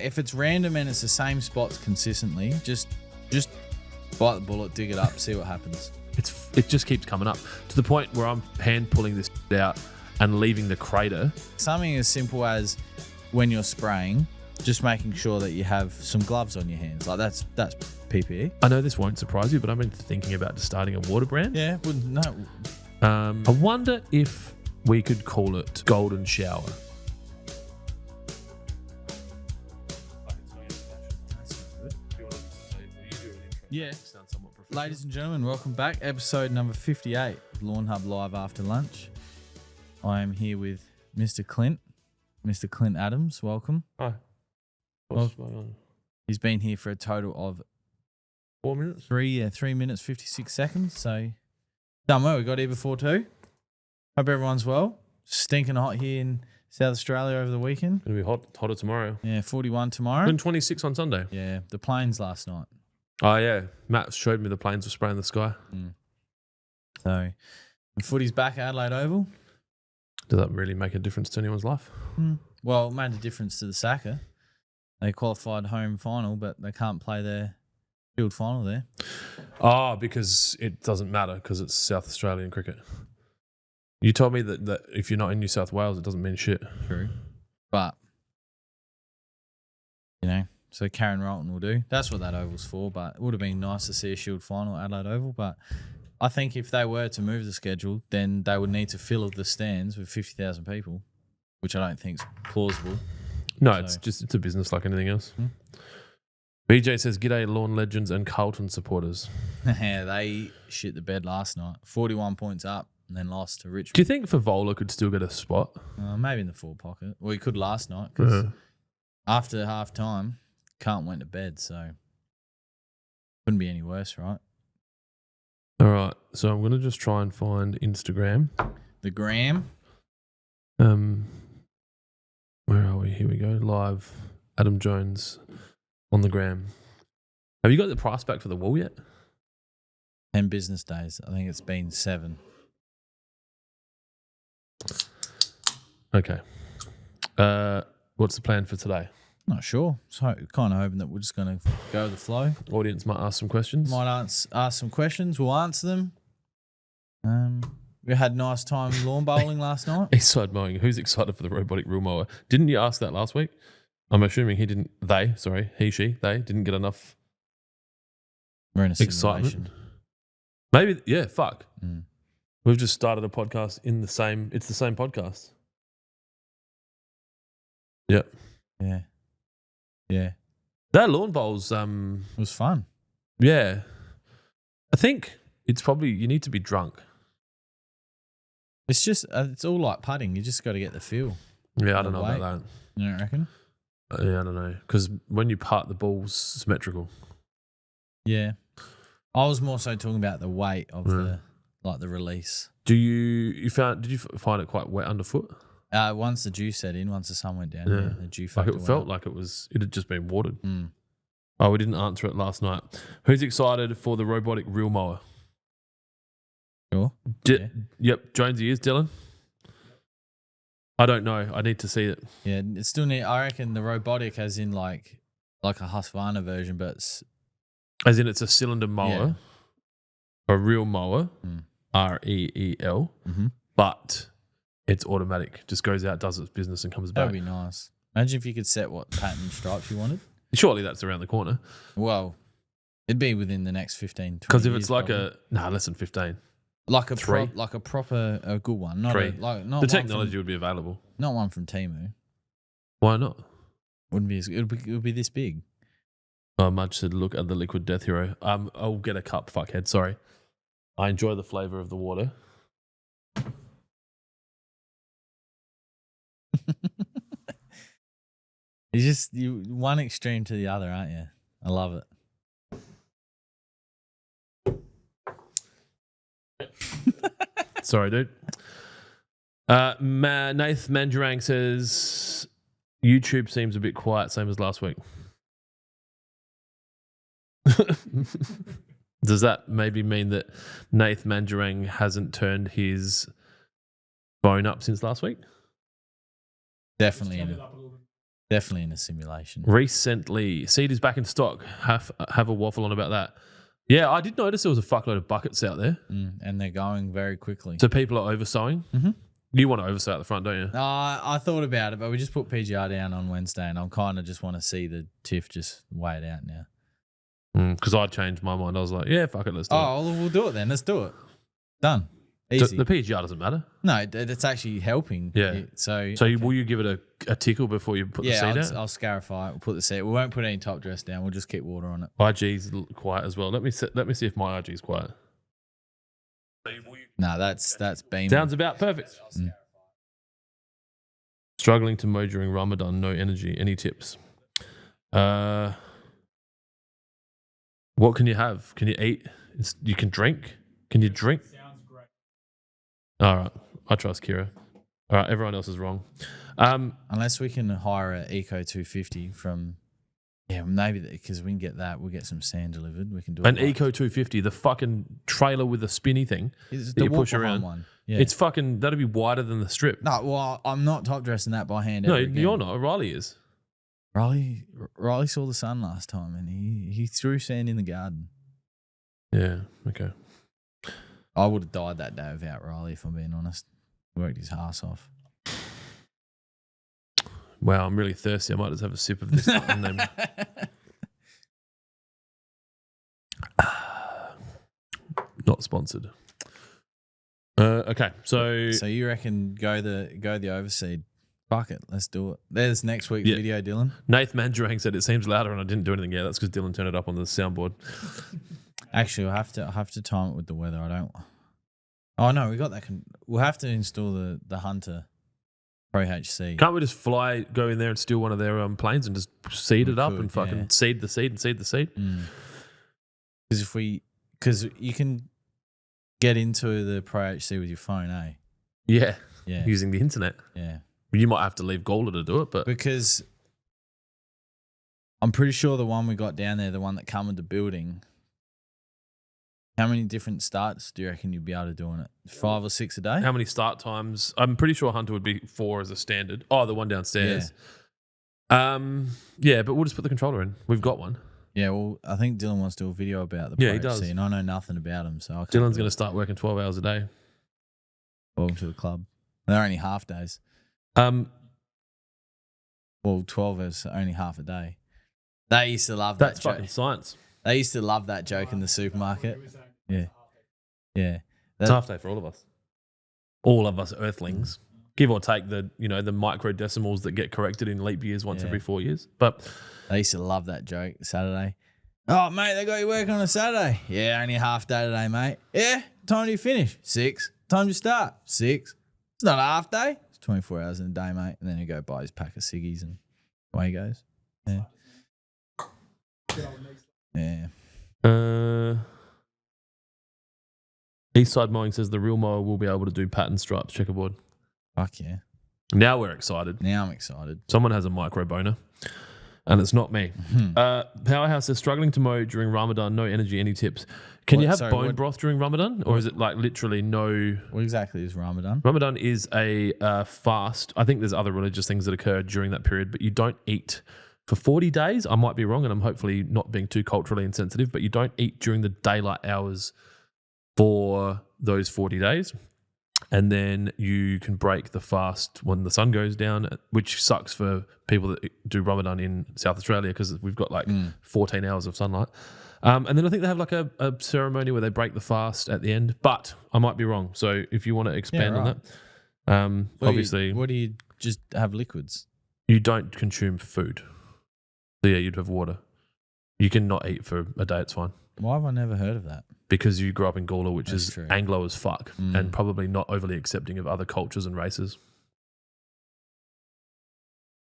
If it's random and it's the same spots consistently, just bite the bullet, dig it up, see what happens. It just keeps coming up to the point where I'm hand pulling this out and leaving the crater. Something as simple as when you're spraying, just making sure that you have some gloves on your hands. Like that's PPE. I know this won't surprise you, but I've been thinking about just starting a water brand. Yeah, wouldn't no. I wonder if we could call it Golden Shower. Yeah. Ladies and gentlemen, welcome back. Episode number 58 of Lawnhub Live After Lunch. I am here with Mr. Clint Adams. Welcome. Hi. What's going on? He's been here for a total of 4 minutes? 3 minutes, 56 seconds. So, done well. We got here before too. Hope everyone's well. Stinking hot here in South Australia over the weekend. It'll be hotter tomorrow. Yeah, 41 tomorrow. Been 26 on Sunday. Yeah, the planes last night. Oh, yeah. Matt showed me the planes were spraying the sky. So, the footy's back at Adelaide Oval. Does that really make a difference to anyone's life? Well, it made a difference to the Saka. They qualified home final, but they can't play their field final there. Oh, because it doesn't matter because it's South Australian cricket. You told me that if you're not in New South Wales, it doesn't mean shit. True. But, so Karen Rolton will do. That's what that oval's for, but it would have been nice to see a Shield final at Adelaide Oval. But I think if they were to move the schedule, then they would need to fill the stands with 50,000 people, which I don't think is plausible. No, it's a business like anything else. BJ says, "G'day, Lawn Legends and Carlton supporters." Yeah, they shit the bed last night. 41 points up and then lost to Richmond. Do you think Favola could still get a spot? Maybe in the forward pocket. Well, he could last night because after half time, Carlton went to bed, so couldn't be any worse, right? All right, so I'm going to just try and find Instagram. The gram. Where are we? Here we go. Live. Adam Jones on the gram. Have you got the price back for the wool yet? 10 business days. I think it's been 7. Okay. What's the plan for today? Not sure. So kind of hoping that we're just going to go with the flow. Audience might ask some questions. Might ask some questions. We'll answer them. We had a nice time lawn bowling last night. Eastside mowing. Who's excited for the robotic reel mower? Didn't you ask that last week? I'm assuming they didn't get enough We're in a excitement. simulation. Maybe, yeah, fuck. We've just started a podcast it's the same podcast. Yep. Yeah. That lawn bowls, It was fun. yeah. I think it's probably, you need to be drunk. It's just, it's all like putting. You just got to get the feel. Yeah, I don't know about that. You don't reckon? Yeah, I don't know. Because when you putt, the ball's symmetrical. Yeah. I was more so talking about the weight of the release. Did you find it quite wet underfoot? Once the dew set in, once the sun went down, the dew factor Like it felt like it had just been watered. Oh, we didn't answer it last night. Who's excited for the robotic reel mower? Sure. Yep, Jonesy is. Dylan? I don't know. I need to see it. Yeah, it's still neat. I reckon the robotic, as in like a Husqvarna version, but it's... As in it's a cylinder mower, a real mower, REEL, but it's automatic. Just goes out, does its business, and comes back. That'd be nice. Imagine if you could set what pattern stripes you wanted. Surely that's around the corner. Well, it'd be within the next 15, 20 Because if years, it's like probably. less than 15. Like a Three. like a proper a good one, not 3. not The technology would be available. Not one from Temu. Why not? Wouldn't be. It would be this big. Mudge said, "Look at the Liquid Death Hero." I'll get a cup. Fuckhead. Sorry. I enjoy the flavor of the water. You one extreme to the other, aren't you? I love it. Sorry, dude. Nath Manjarang says YouTube seems a bit quiet, same as last week. Does that maybe mean that Nath Manjarang hasn't turned his phone up since last week? Definitely. Definitely in a simulation. Recently, seed is back in stock. Have a waffle on about that. Yeah, I did notice there was a fuckload of buckets out there. And they're going very quickly. So people are oversowing. Mm-hmm. You want to oversow at the front, don't you? I thought about it, but we just put PGR down on Wednesday, and I'm kind of just want to see the TIFF just weigh it out now. Because I changed my mind. I was like, yeah, fuck it, let's do it. Oh, well, we'll do it then. Let's do it. Done. Easy. The PGR doesn't matter. No, it's actually helping. Yeah. So will you give it a tickle before you put the seed out? I'll scarify it. We'll put the seed. We won't put any top dress down. We'll just keep water on it. IG's quiet as well. Let me see if my IG's quiet. No, that's beaming. Sounds about perfect. Struggling to mow during Ramadan. No energy. Any tips? What can you have? Can you eat? You can drink? Can you drink? Sounds great. All right. I trust Kira. All right. Everyone else is wrong. Unless we can hire an Eco 250 from, maybe because we can get that. We'll get some sand delivered. We can do an Eco 250, the fucking trailer with the spinny thing It's that you push around. one. Yeah. It's fucking, that'd be wider than the strip. No, well, I'm not top dressing that by hand. No, ever again. you're not. Riley is. Riley saw the sun last time, and he threw sand in the garden. Yeah. Okay. I would have died that day without Riley, if I'm being honest. Worked his ass off. Wow, I'm really thirsty. I might just have a sip of this. And then... Not sponsored. Okay, so you reckon go the overseed? Fuck it, let's do it. There's next week's video, Dylan. Nath Manjurang said it seems louder, and I didn't do anything. Yeah, that's because Dylan turned it up on the soundboard. Actually, I have to time it with the weather. I don't. Oh no, we got that. We'll have to install the Hunter Pro HC. Can't we just go in there and steal one of their planes and just seed it up and fucking seed the seed and seed the seed? Because you can get into the Pro HC with your phone, eh? Yeah. Yeah. Using the internet. Yeah. You might have to leave Gawler to do it, but because I'm pretty sure the one we got down there, the one that come with the building. How many different starts do you reckon you'd be able to do on it? 5 or 6 a day? How many start times? I'm pretty sure Hunter would be 4 as a standard. Oh, the one downstairs. Yeah, but we'll just put the controller in. We've got one. Yeah, well, I think Dylan wants to do a video about the Pro he does. and I know nothing about him, so Dylan's going to start working 12 hours a day. Welcome to the club. They're only half days. Well, 12 is only half a day. They used to love that. That's fucking science. They used to love that joke in the supermarket. Yeah. Yeah. It's half day for all of us. All of us earthlings. Give or take the micro decimals that get corrected in leap years once every 4 years. But they used to love that joke Saturday. Oh, mate, they got you working on a Saturday. Yeah, only a half day today, mate. Yeah, time do you finish? 6. Time do you start? 6. It's not a half day. It's 24 hours in a day, mate. And then you go buy his pack of ciggies and away he goes. Yeah. Yeah. Eastside Mowing says the real mower will be able to do pattern stripes checkerboard. Fuck yeah. Now we're excited. Now I'm excited. Someone has a micro boner, and it's not me. Powerhouse says struggling to mow during Ramadan, no energy, any tips? Can you have bone broth during Ramadan, or is it like literally no? What exactly is Ramadan? Ramadan is a fast. I think there's other religious things that occur during that period, but you don't eat for 40 days. I might be wrong, and I'm hopefully not being too culturally insensitive, but you don't eat during the daylight hours for those 40 days. And then you can break the fast when the sun goes down, which sucks for people that do Ramadan in South Australia because we've got like 14 hours of sunlight. And then I think they have like a ceremony where they break the fast at the end, but I might be wrong. So if you want to expand on that, obviously. What do you just have liquids? You don't consume food. So yeah, you'd have water. You can not eat for a day, it's fine. Why have I never heard of that? Because you grew up in Gawler, which is true. Anglo as fuck and probably not overly accepting of other cultures and races.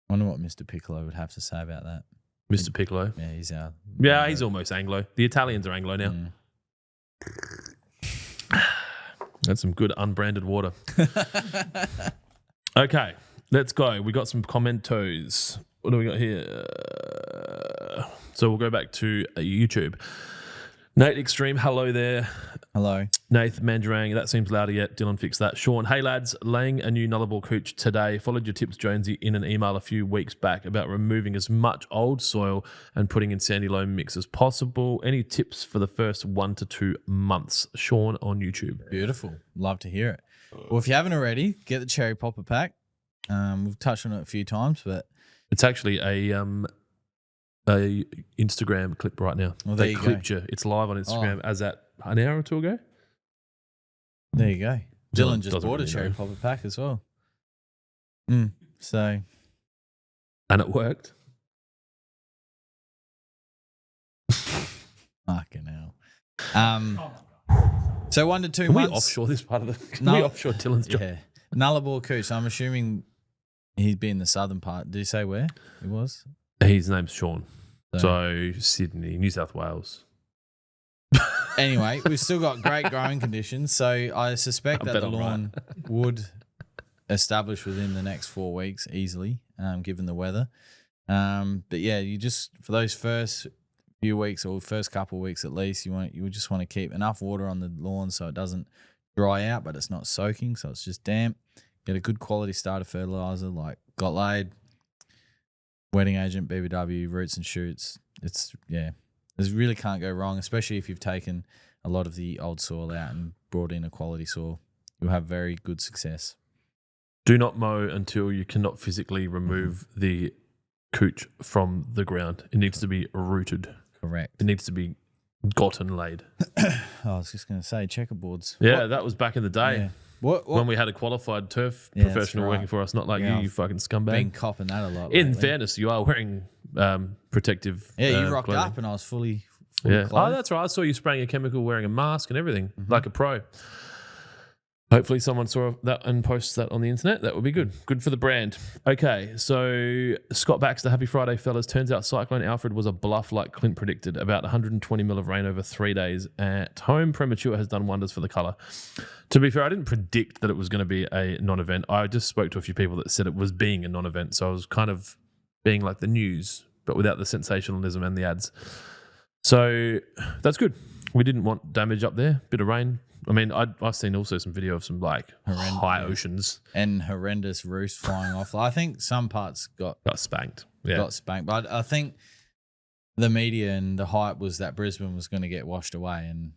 I wonder what Mr. Piccolo would have to say about that. Mr. Piccolo? Yeah, he's our... Yeah, he's almost Anglo. The Italians are Anglo now. That's some good unbranded water. Okay, let's go. We got some commentos. What do we got here? So we'll go back to YouTube. Nate Extreme, hello there. Hello. Nath Mandarang, that seems louder yet. Dylan, fix that. Sean, hey lads, laying a new nullarbor cooch today. Followed your tips, Jonesy, in an email a few weeks back about removing as much old soil and putting in sandy loam mix as possible. Any tips for the first 1 to 2 months? Sean on YouTube. Beautiful. Love to hear it. Well, if you haven't already, get the cherry popper pack. We've touched on it a few times, but it's actually a Instagram clip right now. Well, there they you clipped go. you. It's live on Instagram as at an hour or two ago. There you go. Dylan just doesn't bought a really cherry know. popper pack as well. So And it worked. fucking hell. So 1 to 2 Can we months. offshore this part of the? Can No. we offshore Dylan's job? Yeah. Nullarbor cooch. I'm assuming he'd be in the southern part. Did you say where he was? His name's Sean. So Sydney, New South Wales. Anyway, we've still got great growing conditions, so I suspect that the lawn would establish within the next 4 weeks easily, given the weather. But yeah, you just for those first few weeks or first couple of weeks at least, you would just want to keep enough water on the lawn so it doesn't dry out, but it's not soaking, so it's just damp. Get a good quality starter fertilizer like Got Laid, Wetting Agent, BBW, Roots and Shoots. There's really can't go wrong, especially if you've taken a lot of the old soil out and brought in a quality soil. You'll have very good success. Do not mow until you cannot physically remove the cooch from the ground. It needs to be rooted. Correct. It needs to be gotten laid. I was just going to say checkerboards. Yeah, that was back in the day. Yeah. What? When we had a qualified turf Yeah, professional that's right. working for us, not like Yeah, you fucking scumbag. Been copping that a lot. In lately. fairness, you are wearing protective. Yeah, you rocked clothing. up and I was fully Yeah. clothed. Oh, that's right. I saw you spraying a chemical, wearing a mask and everything, like a pro. Hopefully someone saw that and posts that on the internet. That would be good. Good for the brand. Okay, so Scott Baxter, happy Friday, fellas. Turns out Cyclone Alfred was a bluff like Clint predicted. About 120 mil of rain over 3 days at home. Premature has done wonders for the colour. To be fair, I didn't predict that it was going to be a non-event. I just spoke to a few people that said it was being a non-event. So I was kind of being like the news, but without the sensationalism and the ads. So that's good. We didn't want damage up there. Bit of rain. I mean, I've seen also some video of some like high oceans and horrendous roofs flying off. I think some parts got spanked. Yeah. Got spanked. But I think the media and the hype was that Brisbane was going to get washed away, and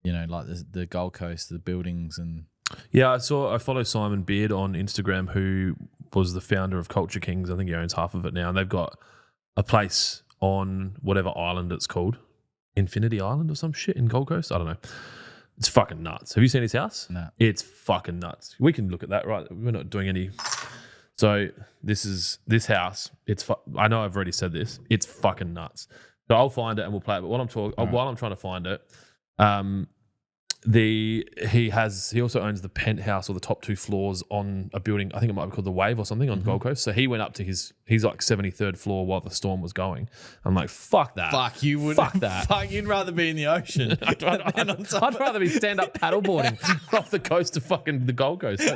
you know, like the Gold Coast, the buildings, and yeah. I follow Simon Beard on Instagram, who was the founder of Culture Kings. I think he owns half of it now, and they've got a place on whatever island it's called, Infinity Island or some shit in Gold Coast. I don't know. It's fucking nuts. Have you seen his house? No. It's fucking nuts. We can look at that, right? We're not doing any. So this house. I know I've already said this. It's fucking nuts. So I'll find it and we'll play it. But while I'm trying to find it, he also owns the penthouse or the top 2 floors on a building. I think it might be called the Wave or something on Gold Coast. So he went up to he's like 73rd floor while the storm was going. I'm like, fuck that. fuck you would Fuck that. Fuck, you'd rather be in the ocean. I'd rather be stand up paddleboarding off the coast of fucking the Gold Coast.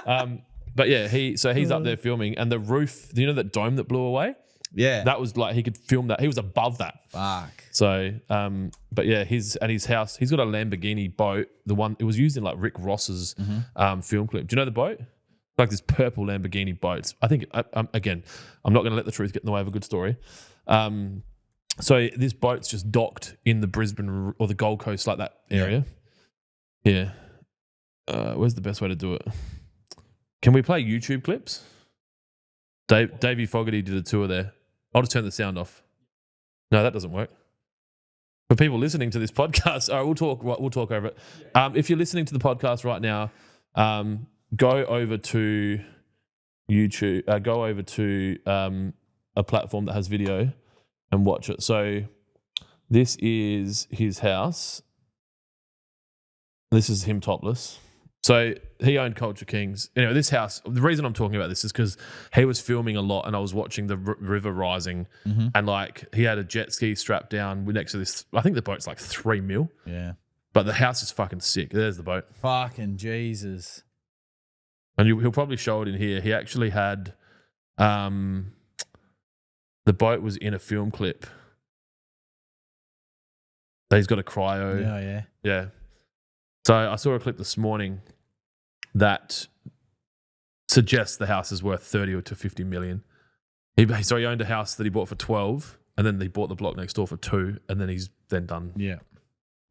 But yeah, he's up there filming, and the roof. Do you know that dome that blew away? Yeah, That was like he could film that. He was above that. fuck. So, but yeah, his house. He's got a Lamborghini boat. The one it was used in like Rick Ross's film clip. Do you know the boat? Like this purple Lamborghini boat. I think again, I'm not going to let the truth get in the way of a good story. So this boat's just docked in the Brisbane or the Gold Coast, like that area. Yeah. Where's the best way to do it? Can we play YouTube clips? Davey Fogarty did a tour there. I'll just turn the sound off. No, that doesn't work. For people listening to this podcast, all right, we'll talk over it. If you're listening to the podcast right now, go over to YouTube. Go over to a platform that has video and watch it. So this is his house. This is him topless. So he owned Culture Kings. Anyway, this house, the reason I'm talking about this is because he was filming a lot and I was watching the river rising and like he had a jet ski strapped down next to this. I think the boat's like 3 mil. Yeah. But the house is fucking sick. There's the boat. Fucking Jesus. And he'll probably show it in here. He actually had, the boat was in a film clip. He's got a cryo. Yeah, yeah. Yeah. So I saw a clip this morning that suggests the house is worth 30 to 50 million. He owned a house that he bought for 12, and then he bought the block next door for 2, and then he's then done. Yeah.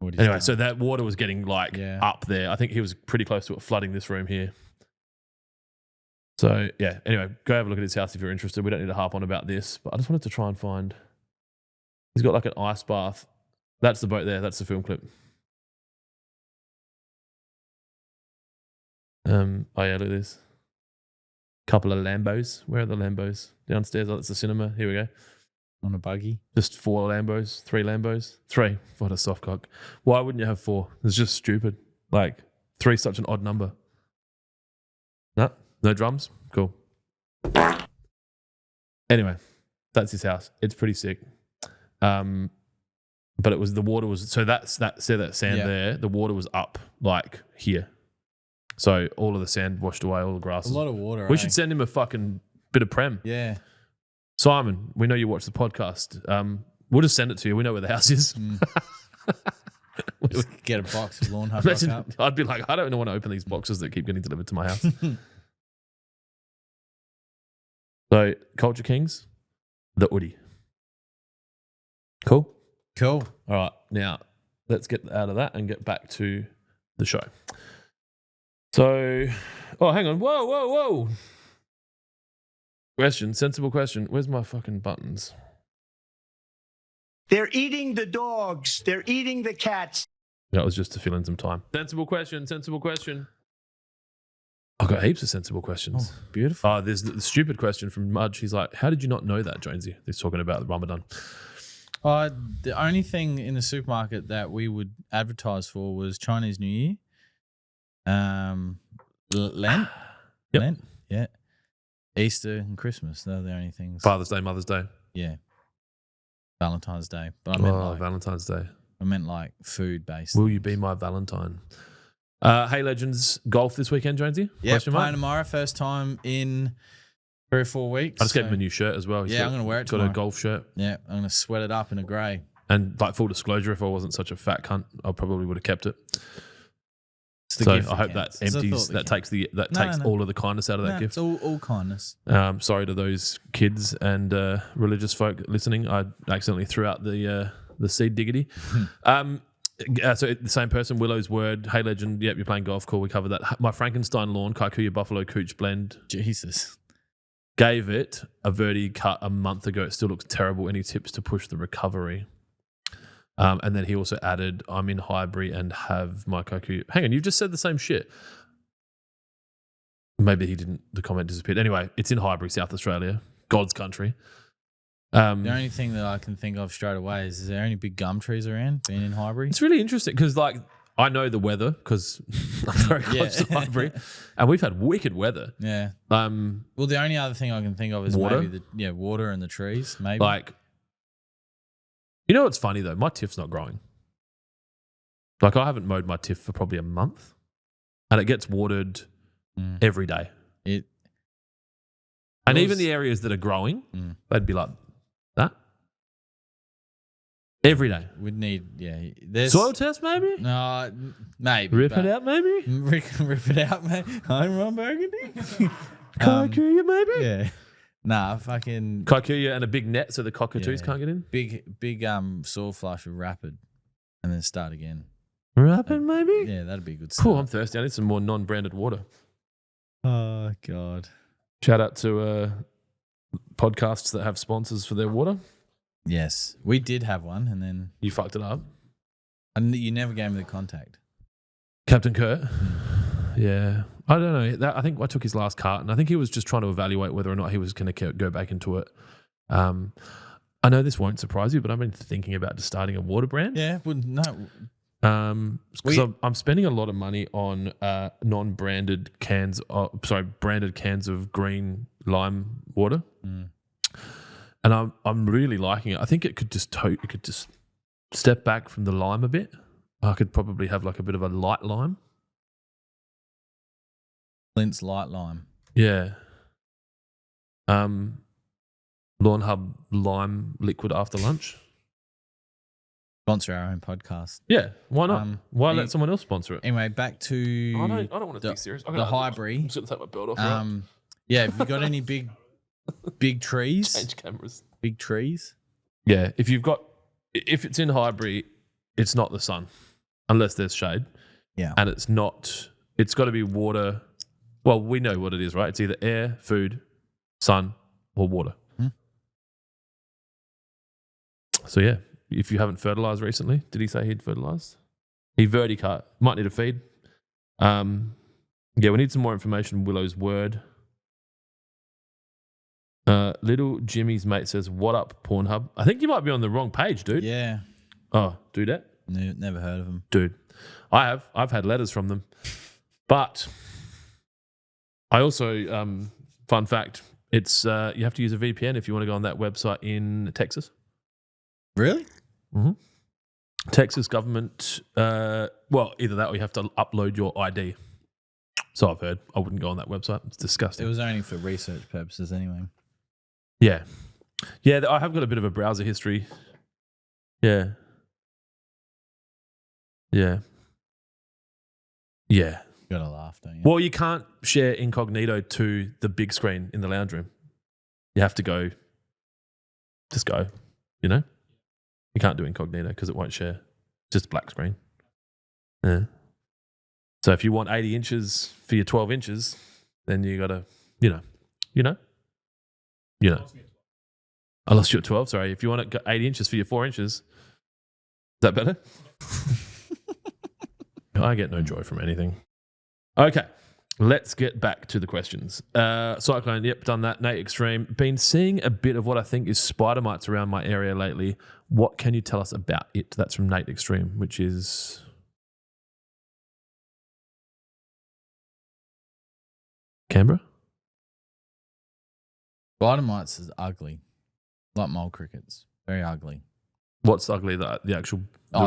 Anyway, so that water was getting up there. I think he was pretty close to it flooding this room here. So yeah, anyway, go have a look at his house if you're interested. We don't need to harp on about this, but I just wanted to try and find. He's got like an ice bath. That's the boat there. That's the film clip. Oh yeah, look at this. Couple of Lambos. Where are the Lambos? Downstairs. Oh, that's the cinema. Here we go. On a buggy. Just 4 Lambos. 3 Lambos. 3. What a soft cock. Why wouldn't you have 4? It's just stupid. Like 3 is such an odd number. No drums? Cool. Anyway, that's his house. It's pretty sick. But it was the water was so that sand there, the water was up like here. So all of the sand washed away, all the grass. A lot of water. We should send him a fucking bit of prem. Yeah. Simon, we know you watch the podcast. We'll just send it to you. We know where the house is. Just get a box of Lawnhub up. I'd be like, I don't want to open these boxes that keep getting delivered to my house. So, Culture Kings, the Woody. Cool? Cool. All right. Now, let's get out of that and get back to the show. So, hang on. Whoa. Question, sensible question. Where's my fucking buttons? They're eating the dogs. They're eating the cats. That was just to fill in some time. Sensible question. I've got heaps of sensible questions. Oh, beautiful. There's the stupid question from Mudge. He's like, how did you not know that, Jonesy? He's talking about the Ramadan. The only thing in the supermarket that we would advertise for was Chinese New Year. Lent. Yep. Lent, yeah. Easter and Christmas. They're the only things. Father's Day, Mother's Day. Yeah. Valentine's Day. But I meant Valentine's Day. I meant like food based. Will you be my Valentine? Hey Legends, golf this weekend, Jonesy? Yeah, playing tomorrow. First time in 3 or 4 weeks. I just gave him a new shirt as well. I'm going to wear it tomorrow. Got a golf shirt. Yeah, I'm going to sweat it up in a grey. And like full disclosure, if I wasn't such a fat cunt, I probably would have kept it. So I hope that empties, that takes all of the kindness out of that gift. It's all kindness. Sorry to those kids and religious folk listening. I accidentally threw out the seed diggity. So the same person, Willow's Word. Hey Legend, yep, you're playing golf. Cool, we covered that. My Frankenstein Lawn, Kikuyu Buffalo Cooch blend. Jesus. Gave it a verti cut a month ago. It still looks terrible. Any tips to push the recovery? And then he also added, I'm in Highbury and have my Kikuyu. Hang on, you've just said the same shit. Maybe he didn't, the comment disappeared. Anyway, it's in Highbury, South Australia, God's country. The only thing that I can think of straight away is there any big gum trees around being in Highbury? It's really interesting because like I know the weather because I'm very close to Highbury and we've had wicked weather. Yeah. Well, the only other thing I can think of is water? maybe water and the trees, maybe. Like, you know what's funny though? My tiff's not growing. Like I haven't mowed my tiff for probably a month and it gets watered every day. And even the areas that are growing, they'd be like that. Every day. We'd need, soil test maybe? No, maybe. Rip it out maybe? Rip it out maybe. Home run burgundy? Kikuyu maybe? Yeah. Nah, fucking... Kikuyu and a big net so the cockatoos can't get in? Big soil flush with Rapid and then start again. Rapid maybe? Yeah, that'd be a good start. Cool, I'm thirsty. I need some more non-branded water. Oh, God. Shout out to podcasts that have sponsors for their water. Yes. We did have one and then... You fucked it up. And you never gave me the contact. Captain Kurt? Yeah. I don't know. I think I took his last cart and I think he was just trying to evaluate whether or not he was going to go back into it. I know this won't surprise you, but I've been thinking about just starting a water brand. Yeah. Well, no. Because I'm spending a lot of money on non-branded cans. Branded cans of green lime water, and I'm really liking it. I think it could just step back from the lime a bit. I could probably have like a bit of a light lime. Flint's light lime. Yeah. Lawnhub lime liquid after lunch. Sponsor our own podcast. Yeah, why not? Why any- let someone else sponsor it? Anyway, back to I don't want to be serious. the Highbury. I'm just going to take my belt off. Right? Yeah, have you got any big trees? Change cameras. Big trees? Yeah, if it's in Highbury, it's not the sun, unless there's shade. Yeah. And it's got to be water. Well, we know what it is, right? It's either air, food, sun, or water. So yeah, if you haven't fertilized recently, did he say he'd fertilized? He verticut. Might need a feed. Yeah, we need some more information. Willow's word. Little Jimmy's mate says, "What up, Pornhub?" I think you might be on the wrong page, dude. Yeah. Oh, do that? Never heard of them. Dude, I have. I've had letters from them. But I also, fun fact, it's you have to use a VPN if you want to go on that website in Texas. Really? Mm-hmm. Texas government, well, either that or you have to upload your ID. So I've heard. I wouldn't go on that website. It's disgusting. It was only for research purposes anyway. Yeah. Yeah, I have got a bit of a browser history. Yeah. Yeah. Yeah. You gotta laugh, don't you? Well, you can't share incognito to the big screen in the lounge room. You have to just go, you know? You can't do incognito because it won't share. Just black screen. Yeah. So if you want 80 inches for your 12 inches, then you got to, you know. I lost you at 12, sorry. If you want 80 inches for your 4 inches, is that better? I get no joy from anything. Okay, let's get back to the questions. Cyclone, yep, done that. Nate Extreme. Been seeing a bit of what I think is spider mites around my area lately. What can you tell us about it? That's from Nate Extreme, which is... Canberra? Spider mites is ugly. Like mole crickets. Very ugly. What's ugly? The actual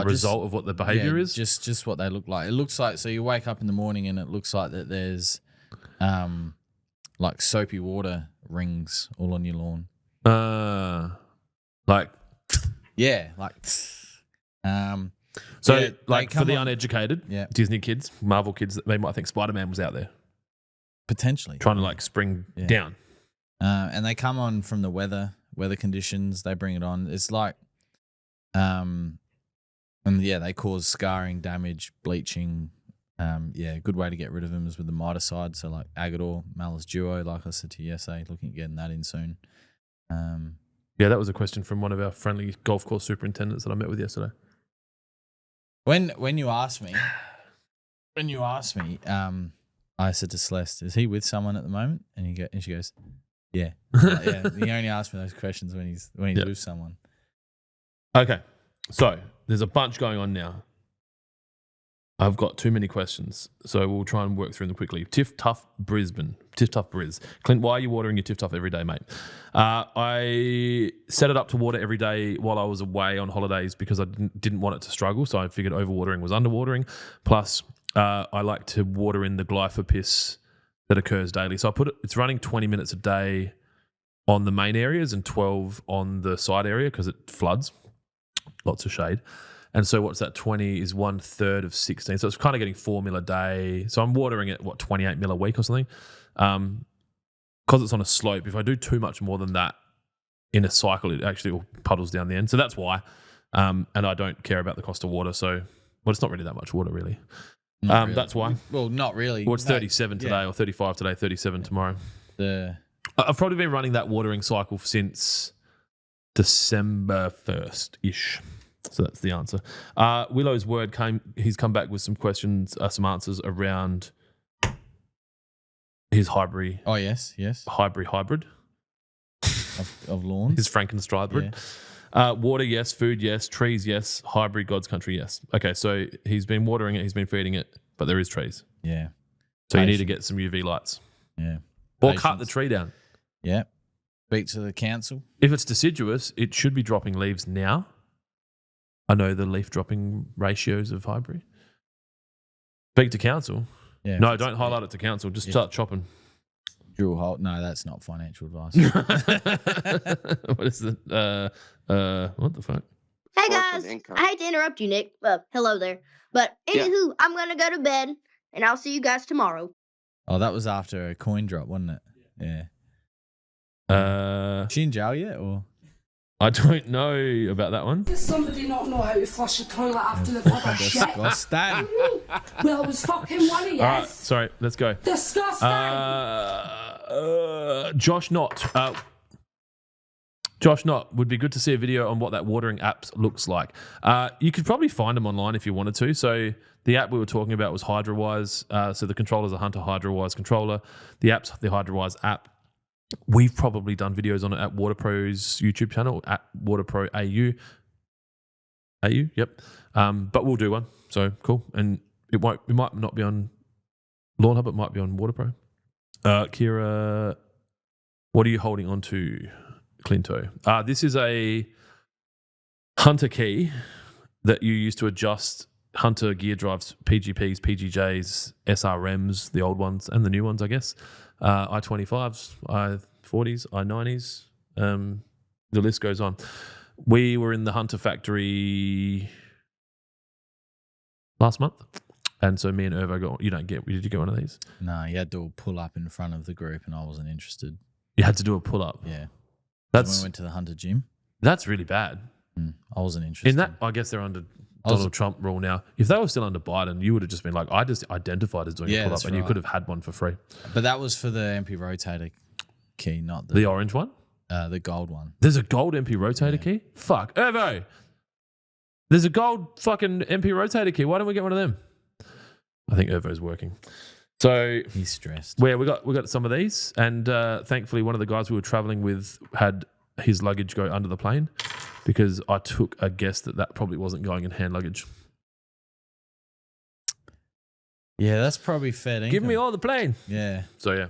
result of what the behavior is? Just what they look like. It looks like, so you wake up in the morning and it looks like that there's like soapy water rings all on your lawn. Like... Yeah, like... So, yeah, like for the uneducated, Disney kids, Marvel kids, they might think Spider-Man was out there. Potentially. Trying to like spring down. And they come on from the weather conditions. They bring it on. It's like, and yeah, they cause scarring, damage, bleaching. Yeah, good way to get rid of them is with the miticide. So like Agador, Malus Duo, like I said to you yesterday, looking at getting that in soon. Yeah, that was a question from one of our friendly golf course superintendents that I met with yesterday. When you asked me, I said to Celeste, "Is he with someone at the moment?" And she goes, "Yeah, yeah." He only asked me those questions when he's with someone. Okay, so there's a bunch going on now. I've got too many questions, so we'll try and work through them quickly. Tiff Tough Briz. Clint, why are you watering your Tiff Tough every day, mate? I set it up to water every day while I was away on holidays because I didn't want it to struggle, so I figured overwatering was underwatering. Plus, I like to water in the glyphopis that occurs daily. So it's running 20 minutes a day on the main areas and 12 on the side area because it floods. Lots of shade. And so what's that? 20 is 1/3 of 16. So it's kind of getting 4 mil a day. So I'm watering it, 28 mil a week or something. Because it's on a slope, if I do too much more than that in a cycle, it actually all puddles down the end. So that's why. And I don't care about the cost of water. So, it's not really that much water, really. Really. That's why. Well, not really. Well, it's 37 today or 35 today, 37 tomorrow. I've probably been running that watering cycle since December 1st-ish. So that's the answer. Willow's word he's come back with some questions, some answers around his hybrid. Oh, yes. Hybrid. Of lawns. His Frankenstein hybrid. Yeah. Water, yes. Food, yes. Trees, yes. Hybrid, God's country, yes. Okay, so he's been watering it, he's been feeding it, but there is trees. Yeah. So you need to get some UV lights. Yeah. Or cut the tree down. Yeah. Speak to the council. If it's deciduous, it should be dropping leaves now. I know the leaf dropping ratios of hybrid. Speak to council. Yeah. No, don't highlight it to council. Just start chopping. Drill hole. No, that's not financial advice. What is it? What the fuck? Hey source of guys, income. I hate to interrupt you, Nick. Hello there. But Yeah. anywho, I'm gonna go to bed, and I'll see you guys tomorrow. Oh, that was after a coin drop, wasn't it? Yeah. Is she in jail yet, or? I don't know about that one. Does somebody not know how to flush a toilet after they've had a shit? Disgusting. Well, it was fucking one of you. All right, sorry, let's go. Disgusting. Josh Knott. Josh Knott, would be good to see a video on what that watering app looks like. You could probably find them online if you wanted to. So the app we were talking about was HydroWise. So the controller's a Hunter HydroWise controller. The app's the HydroWise app. We've probably done videos on it at WaterPro's YouTube channel, at WaterPro AU. AU, yep. But we'll do one. So cool. And it might not be on Lawnhub, it might be on WaterPro. Kira, what are you holding on to, Clinto? This is a Hunter key that you use to adjust Hunter gear drives, PGPs, PGJs, SRMs, the old ones and the new ones, I guess. I-25s, I-40s, I-90s. The list goes on. We were in the Hunter factory last month. And so me and Irvo did you get one of these? No, you had to pull up in front of the group and I wasn't interested. You had to do a pull up. Yeah. That's When we went to the Hunter gym. That's really bad. I wasn't interested. In that, I guess they're under Donald Trump rule now. If they were still under Biden, you would have just been like, I just identified as doing a pull up, and you could have had one for free. But that was for the MP rotator key, not The orange one? the gold one. There's a gold MP rotator key? Fuck. Irvo! There's a gold fucking MP rotator key. Why don't we get one of them? I think Irvo's working. So He's stressed. we got some of these, and thankfully one of the guys we were traveling with had his luggage go under the plane, because I took a guess that probably wasn't going in hand luggage. Yeah, that's probably fair income. Give me all the plane. Yeah. So yeah,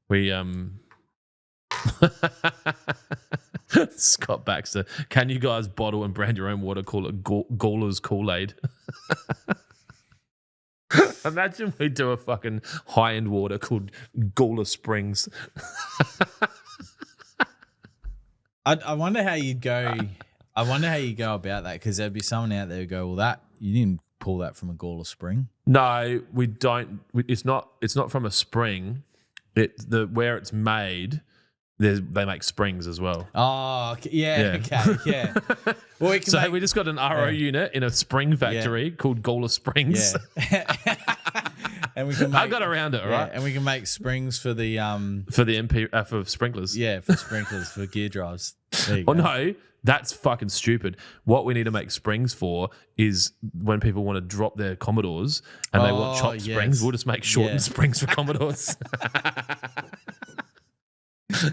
we Scott Baxter, can you guys bottle and brand your own water? Call it Gawler's Kool-Aid. Imagine we do a fucking high-end water called Gawler Springs. I wonder how you'd go. I wonder how you go about that, because there'd be someone out there who go, "Well, that you didn't pull that from a Gawler spring." No, we don't. It's not from a spring. Where it's made, they make springs as well. Oh, yeah. Okay, yeah. Well, we just got an RO unit in a spring factory called Gawler Springs. Yeah. And we can. I got around it, all right. And we can make springs for the MP for sprinklers. Yeah, for sprinklers for gear drives. There you go. No, that's fucking stupid. What we need to make springs for is when people want to drop their Commodores and they want chopped springs, we'll just make shortened springs for Commodores.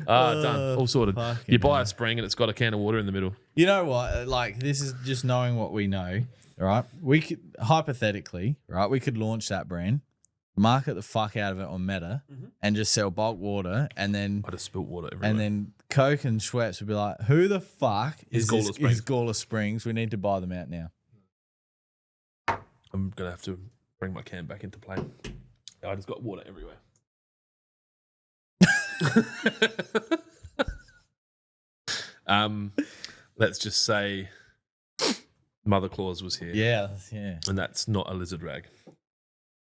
Done. All sorted. You buy a spring and it's got a can of water in the middle. You know what? Like, this is just knowing what we know, right? We could, hypothetically, right, we could launch that brand, market the fuck out of it on Meta, and just sell bulk water, and then I just spilt water everywhere. And then Coke and Schweppes would be like, "Who the fuck is Gawler Springs? We need to buy them out now." I'm gonna have to bring my can back into play. I just got water everywhere. Let's just say Mother Claus was here. Yeah. And that's not a lizard rag.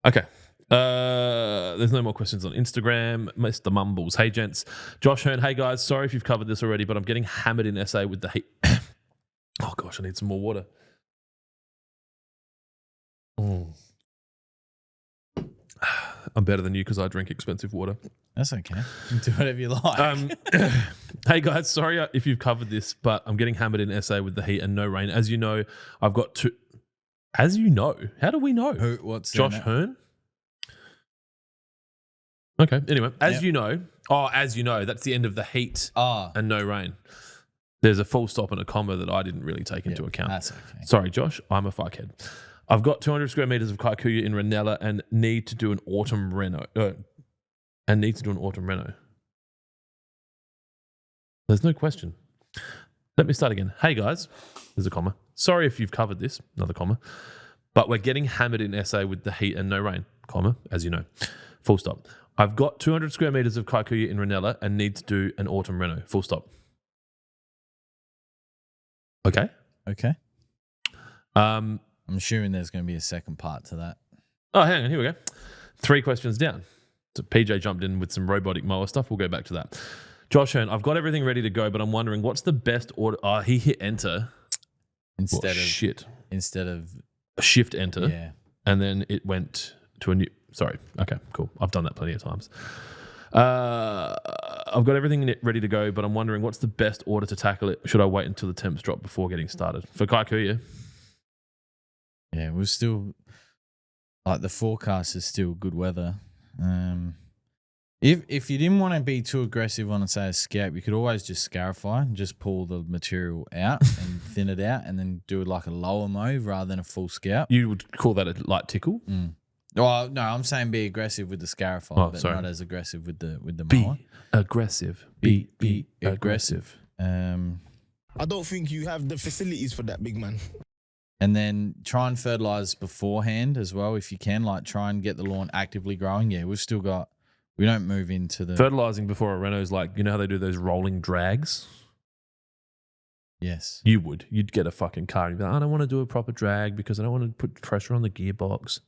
Okay. There's no more questions on Instagram. Mr. Mumbles. Hey, gents. Josh Hearn. Hey, guys. Sorry if you've covered this already, but I'm getting hammered in SA with the heat. Oh, gosh. I need some more water. I'm better than you because I drink expensive water. That's okay. You can do whatever you like. Hey, guys. Sorry if you've covered this, but I'm getting hammered in SA with the heat and no rain. As you know, I've got two. As you know? How do we know? What's Josh Hearn? Okay. Anyway, as you know, that's the end of the heat and no rain. There's a full stop and a comma that I didn't really take into account. That's okay. Sorry, Josh. I'm a fuckhead. I've got 200 square meters of Kikuyu in Ranella and need to do an autumn reno. There's no question. Let me start again. Hey, guys. There's a comma. Sorry if you've covered this. Another comma. But we're getting hammered in SA with the heat and no rain, comma, as you know. Full stop. I've got 200 square meters of Kikuyu in Ranella and need to do an autumn reno. Full stop. Okay. Okay. Um, I'm assuming there's going to be a second part to that. Oh, hang on. Here we go. 3 questions down. So PJ jumped in with some robotic mower stuff. We'll go back to that. Josh Hearn, I've got everything ready to go, but I'm wondering what's the best order. Oh, he hit enter. Instead of Shift enter. yeah. And then it went to a new. Sorry. Okay, cool. I've done that plenty of times. I've got everything ready to go, but I'm wondering what's the best order to tackle it. Should I wait until the temps drop before getting started? For Kaikuya, Yeah, we're still like the forecast is still good weather. If you didn't want to be too aggressive on, say, a scalp, you could always just scarify and just pull the material out and thin it out, and then do like a lower mow rather than a full scalp. you would call that a light tickle? Well, no, I'm saying be aggressive with the scarify, but not as aggressive with the mower. Be aggressive. Be aggressive. I don't think you have the facilities for that, big man. And then try and fertilize beforehand as well if you can. Like try and get the lawn actively growing. Yeah, we don't move into the Fertilizing before a reno is like, you know how they do those rolling drags? Yes. You'd get a fucking car and be like, I don't want to do a proper drag because I don't want to put pressure on the gearbox.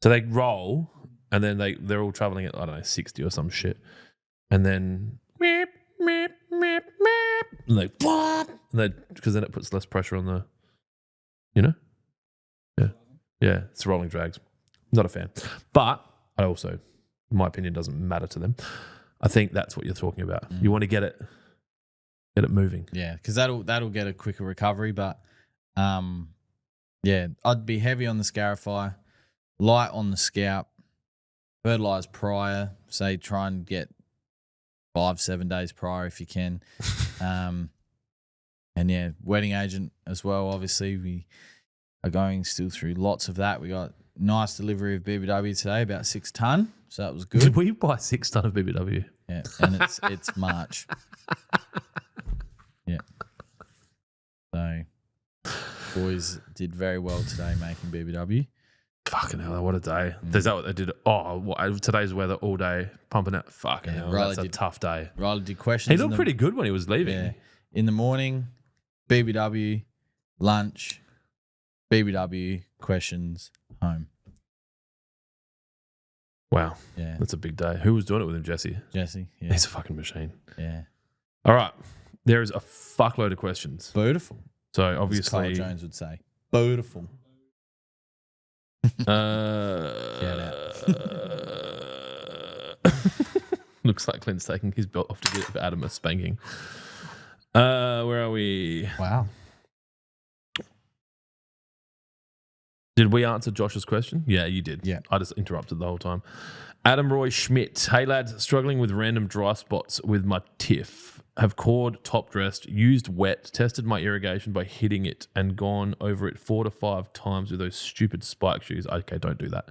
So they roll and then they're all traveling at, I don't know, 60 or some shit. And then meep, meep, meep, meep, and like because then it puts less pressure on the, you know? Yeah, it's rolling drags. Not a fan. But I also, in my opinion, doesn't matter to them. I think that's what you're talking about. You want to get it moving. Yeah, because that'll get a quicker recovery. But yeah, I'd be heavy on the scarify, light on the scalp, fertilize prior. Say try and get 5-7 days prior if you can. And yeah, wetting agent as well. Obviously, we are going still through lots of that. We got nice delivery of BBW today, about 6 ton. So that was good. Did we buy 6 ton of BBW? Yeah, and it's March. Yeah. So boys did very well today making BBW. Fucking hell, what a day. Is that what they did? Today's weather all day, pumping out. Fucking hell, that's a tough day. Riley did questions. He looked pretty good when he was leaving. Yeah. In the morning, BBW, lunch, BBW, questions, home. Wow. Yeah. That's a big day. Who was doing it with him, Jesse? Jesse, yeah. He's a fucking machine. Yeah. All right. There is a fuckload of questions. Beautiful. So As obviously, Kyle Jones would say. Beautiful. looks like Clint's taking his belt off to give Adam a spanking. Where are we? Wow. Did we answer Josh's question? Yeah, you did. Yeah. I just interrupted the whole time. Adam Roy Schmidt. Hey, lads. Struggling with random dry spots with my tiff. Have cored, top dressed, used wet, tested my irrigation by hitting it and gone over it 4 to 5 times with those stupid spike shoes. Okay, don't do that.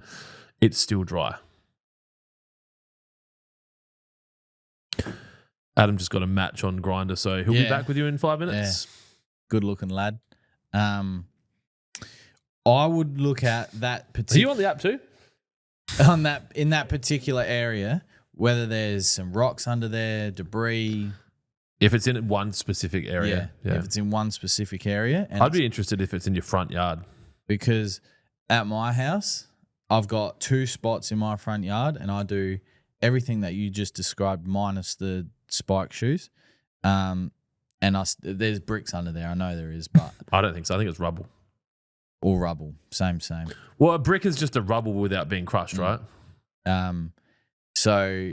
It's still dry. Adam just got a match on Grindr, so he'll be back with you in 5 minutes. Yeah. Good looking lad. I would look at that Are particular you on the app too? in that particular area, whether there's some rocks under there, debris. If it's in one specific area. Yeah. If it's in one specific area. And I'd be interested if it's in your front yard. because at my house, I've got 2 spots in my front yard and I do everything that you just described minus the spike shoes. And there's bricks under there. I know there is, but I don't think so. I think it's rubble. all rubble. Same. Well, a brick is just a rubble without being crushed, right? So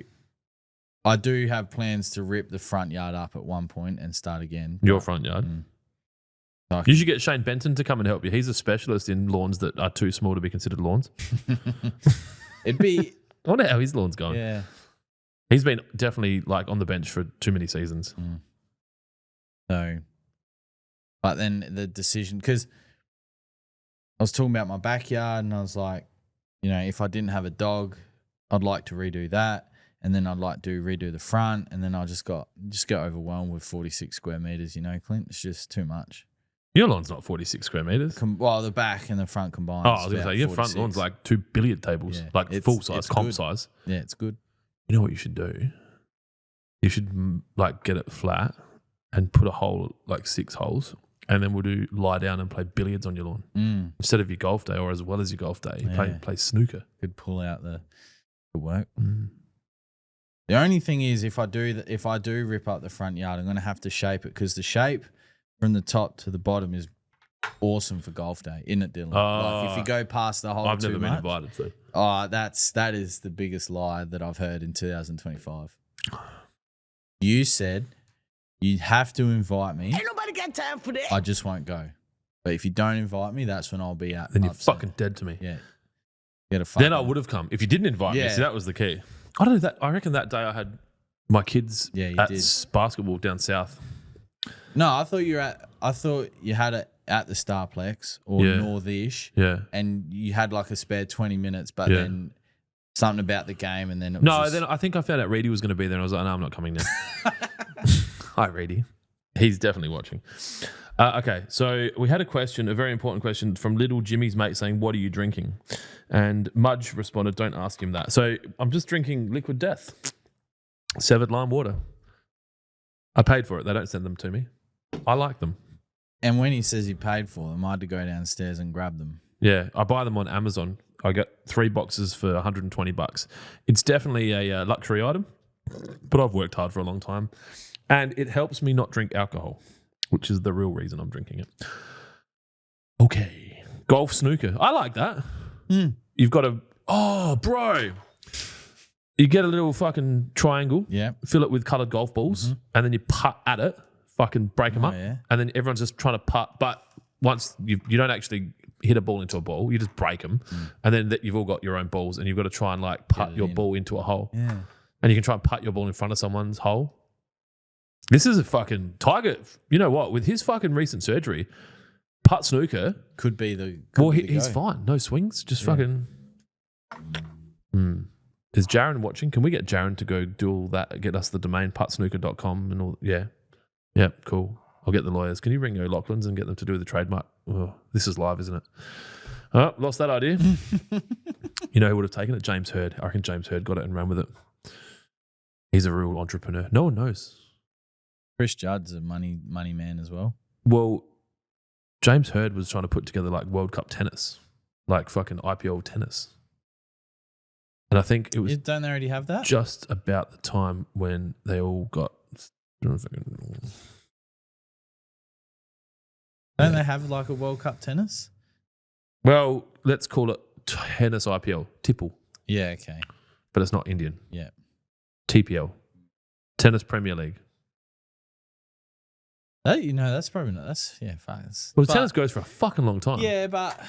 I do have plans to rip the front yard up at one point and start again. Your front yard. You should get Shane Benton to come and help you. He's a specialist in lawns that are too small to be considered lawns. It'd be I wonder how his lawn's going. yeah. He's been definitely like on the bench for too many seasons. So, but then the decision, because I was talking about my backyard and I was like, you know, if I didn't have a dog, I'd like to redo that. And then I'd like to redo the front. And then I just got overwhelmed with 46 square meters, you know, Clint. It's just too much. Your lawn's not 46 square meters. Well, the back and the front combined. Oh, I was going to say, your front lawn's like 2 billiard tables, Yeah. like full size, comp good. size. Yeah, it's good. You know what you should do? You should like get it flat and put a hole, like 6 holes, and then we'll do lie down and play billiards on your lawn instead of your golf day, or as well as your golf day. Play snooker. Could pull out the work. The only thing is, if I do rip up the front yard, I'm going to have to shape it, because the shape from the top to the bottom is awesome for golf day, isn't it, Dylan? Like if you go past the hole I've too never been much, invited. So. that is the biggest lie that I've heard in 2025. You said you have to invite me. Ain't nobody got time for that. I just won't go. But if you don't invite me, that's when I'll be out. Then you're upset. fucking dead to me. Yeah. Then I would have come if you didn't invite me. See, that was the key. I don't know that. I reckon that day I had my kids at basketball down south. No, I thought you had it at the Starplex or Northish. Yeah. And you had like a spare 20 minutes, but then something about the game, and then it was then I think I found out Reedy was going to be there, and I was like, no, I'm not coming now. Hi, Reedy. He's definitely watching. Okay, so we had a very important question from little Jimmy's mate saying, what are you drinking? And Mudge responded, don't ask him that. So I'm just drinking Liquid Death, severed lime water. I paid for it. They don't send them to me. I like them. And when he says he paid for them, I had to go downstairs and grab them. Yeah, I buy them on Amazon. I got 3 boxes for $120. It's definitely a luxury item, but I've worked hard for a long time. And it helps me not drink alcohol, which is the real reason I'm drinking it. Okay. Golf snooker. I like that. You've got bro. You get a little fucking triangle, fill it with coloured golf balls, and then you putt at it, fucking break them up, and then everyone's just trying to putt. But once you don't actually hit a ball into a ball, you just break them, and then you've all got your own balls, and you've got to try and like putt your ball into a hole. Yeah. And you can try and putt your ball in front of someone's hole. This is a fucking Tiger. You know what? With his fucking recent surgery, putt snooker could be the. He's fine. No swings. Just fucking. Is Jaron watching? Can we get Jaron to go do all that? Get us the domain puttsnooker.com and all. Yeah. Yeah. Cool. I'll get the lawyers. Can you ring O'Loughlin's and get them to do the trademark? Oh, this is live, isn't it? Oh, lost that idea. You know who would have taken it? James Hurd. I reckon James Hurd got it and ran with it. He's a real entrepreneur. No one knows. Chris Judd's a money man as well. Well, James Hurd was trying to put together like World Cup tennis, like fucking IPL tennis. And I think it was. Don't they already have that? Just about the time when they all got. Don't they have like a World Cup tennis? Well, let's call it tennis IPL, Tipple. Yeah, okay. But it's not Indian. Yeah. TPL, Tennis Premier League. That's probably not. Fine. Well, tennis goes for a fucking long time. Yeah, but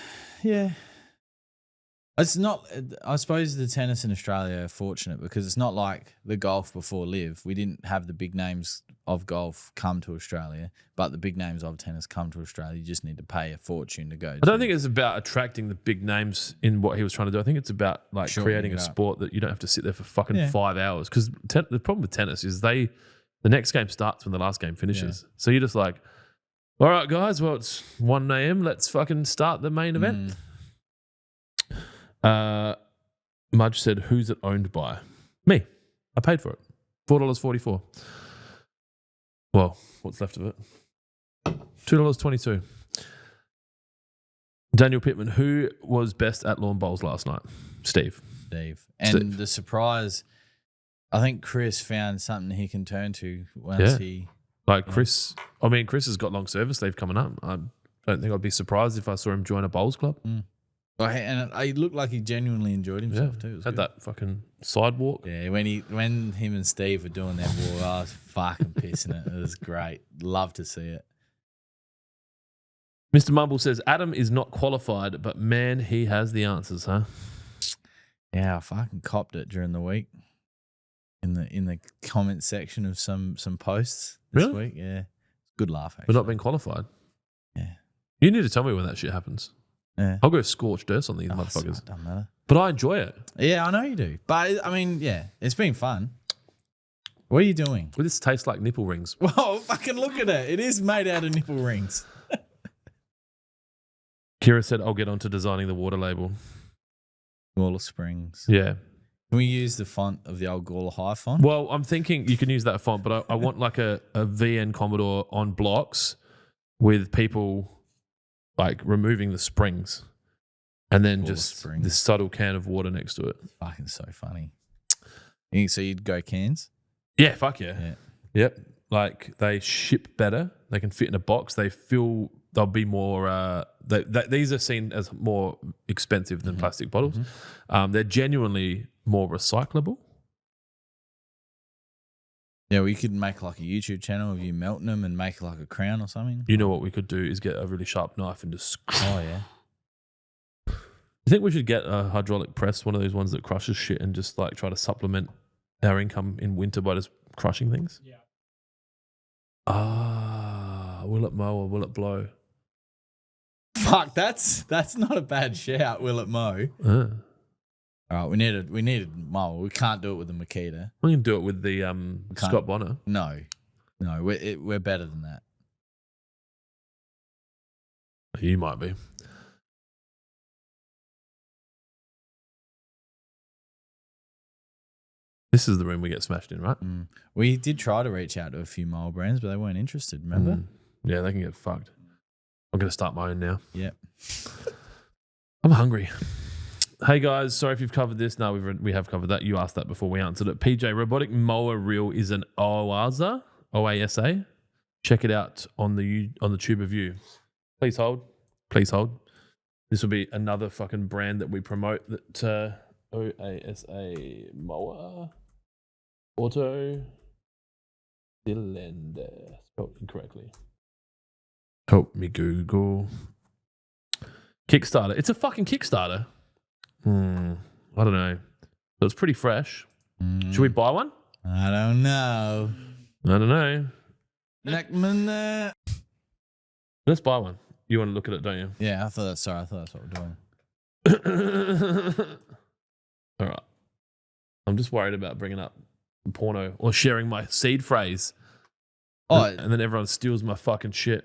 it's not. I suppose the tennis in Australia are fortunate because it's not like the golf before Live. We didn't have the big names of golf come to Australia, but the big names of tennis come to Australia. You just need to pay a fortune to go. I don't think it's about attracting the big names in what he was trying to do. I think it's about like creating a sport that you don't have to sit there for fucking 5 hours. Because the problem with tennis is the next game starts when the last game finishes. Yeah. So you're just like, all right, guys, well, it's 1 a.m. Let's fucking start the main event. Mudge said, who's it owned by? Me. I paid for it. $4.44. Well, what's left of it? $2.22. Daniel Pittman, who was best at lawn bowls last night? Steve. And the surprise, I think Chris found something he can turn to once he... Like Chris, Chris has got long service leave coming up. I don't think I'd be surprised if I saw him join a bowls club. And he looked like he genuinely enjoyed himself too. Had that fucking sidewalk. Yeah, when him and Steve were doing their walk, I was fucking pissing it. It was great. Love to see it. Mr. Mumble says, Adam is not qualified, but man, he has the answers, huh? Yeah, I fucking copped it during the week. In the comment section of some posts this week. Yeah. Good laugh, actually. We're not being qualified. Yeah. You need to tell me when that shit happens. Yeah. I'll go scorched earth on these motherfuckers. Doesn't matter. But I enjoy it. Yeah, I know you do. But I mean, it's been fun. What are you doing? Well, this tastes like nipple rings. Whoa, fucking look at it. It is made out of nipple rings. Kira said, I'll get on to designing the water label. Gawler Springs. Yeah. Can we use the font of the old Gawler High font? Well, I'm thinking you can use that font, but I want like a VN Commodore on blocks with people like removing the springs and then just springs. this subtle can of water next to it. Fucking so funny. So you'd go cans? Yeah, fuck yeah. Yeah. Yep. Like they ship better. They can fit in a box. They'll be more. These are seen as more expensive than plastic bottles. They're genuinely more recyclable. Yeah, well, you could make like a YouTube channel of you melting them and make like a crown or something. You know what we could do is get a really sharp knife and just. Oh yeah. You think we should get a hydraulic press, one of those ones that crushes shit, and just like try to supplement our income in winter by just crushing things? Yeah. Will it mow or will it blow? Fuck, that's not a bad shout. Will it mow? All right, we needed mower. We can't do it with the Makita. We can do it with the Scott Bonner. No, we're better than that. You might be. This is the room we get smashed in, right? We did try to reach out to a few mower brands, but they weren't interested. Remember? Yeah, they can get fucked. I'm going to start my own now. Yep. I'm hungry. Hey guys, sorry if you've covered this. No, we have covered that. You asked that before we answered it. PJ, robotic mower reel is an OASA. OASA. Check it out on the Tube of You. Please hold. Please hold. This will be another fucking brand that we promote. That OASA mower auto cylinder spelled incorrectly. Help me Google. Kickstarter. It's a fucking Kickstarter. I don't know. So it's pretty fresh. Should we buy one? I don't know. I don't know. Let's buy one. You want to look at it, don't you? Yeah, I thought that's what we're doing. All right. I'm just worried about bringing up porno or sharing my seed phrase. And then everyone steals my fucking shit.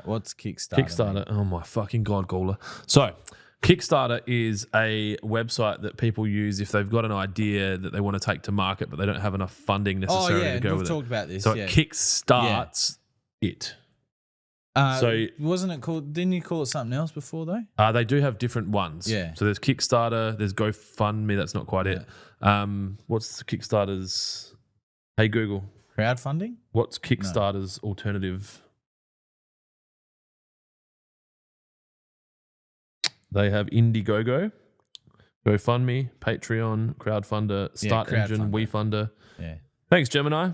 What's Kickstarter? Kickstarter. Oh my fucking God, Gawler. So, Kickstarter is a website that people use if they've got an idea that they want to take to market, but they don't have enough funding necessarily to go with it. We've talked about this. So it kickstarts it. So wasn't it called? Didn't you call it something else before though? They do have different ones. Yeah. So there's Kickstarter. There's GoFundMe. That's not quite it. What's Kickstarter's? Hey Google. Crowdfunding. What's Kickstarter's alternative? They have Indiegogo, GoFundMe, Patreon, Crowdfunder, Start Engine, WeFunder. Yeah. Thanks, Gemini.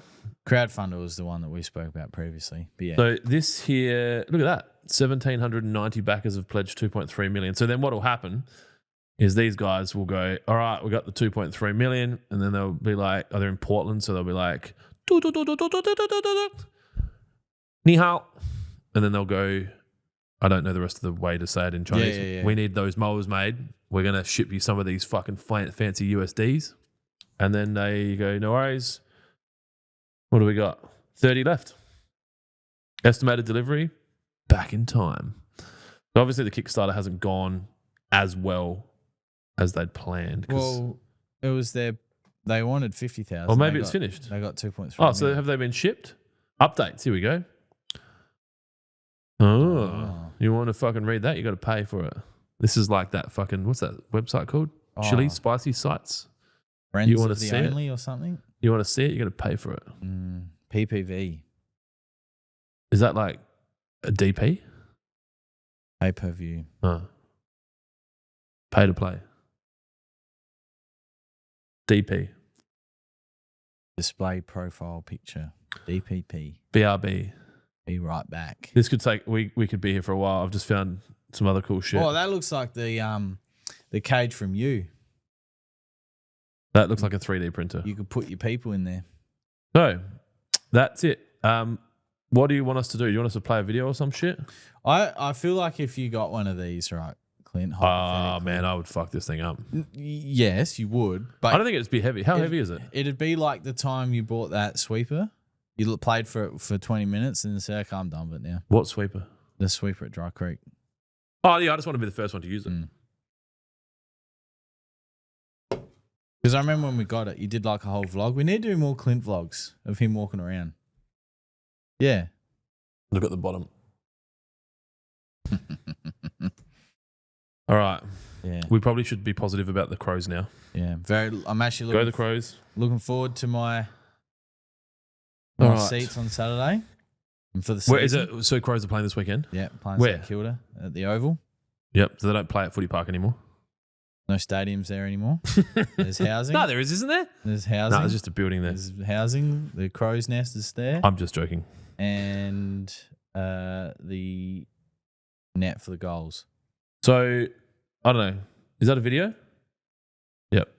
Crowdfunder was the one that we spoke about previously. But yeah. So this here, look at that. 1,790 backers have pledged 2.3 million. So then what will happen is these guys will go, all right, we got the 2.3 million. And then they'll be like, they're in Portland. So they'll be like, ni hao. And then they'll go, I don't know the rest of the way to say it in Chinese. Yeah. We need those mowers made. We're going to ship you some of these fucking fancy USDs. And then they go, no worries. What do we got? 30 left. Estimated delivery, back in time. So obviously the Kickstarter hasn't gone as well as they'd planned. Well, it was they wanted 50,000. Or maybe it's finished. They got 2.3. Oh, so have they been shipped? Updates. Here we go. Oh, you want to fucking read that? You got to pay for it. This is like that fucking, what's that website called? Chili spicy sites. Friends you want of to the see only it? or something? You want to see it? You got to pay for it. PPV. Is that like a DP? Pay per view. Pay to play. DP. Display profile picture. DPP. BRB. Be right back. This could take, we could be here for a while. I've just found some other cool shit. Oh, that looks like the cage from You. That looks like a 3D printer. You could put your people in there. So, that's it. What do you want us to do? Do you want us to play a video or some shit? I feel like if you got one of these, right, Clint? Oh, man, I would fuck this thing up. Yes, you would. But I don't think it'd be heavy. How heavy is it? It'd be like the time you bought that sweeper. You played for it for 20 minutes and said, okay, I'm done with it now. What sweeper? The sweeper at Dry Creek. Oh, yeah, I just want to be the first one to use it. Because I remember when we got it, you did like a whole vlog. We need to do more Clint vlogs of him walking around. Yeah. Look at the bottom. All right. Yeah. We probably should be positive about the Crows now. Yeah. I'm actually Go the Crows. looking forward to my All right. seats on Saturday. And for the Where is season. it? So Crows are playing this weekend? Yeah, playing Where? St Kilda at the Oval. Yep. So they don't play at Footy Park anymore? No stadiums there anymore. There's housing. No, there is, isn't there? There's housing. No, there's just a building there. There's housing. The crow's nest is there. I'm just joking. And the net for the goals. So, I don't know. Is that a video? Yep.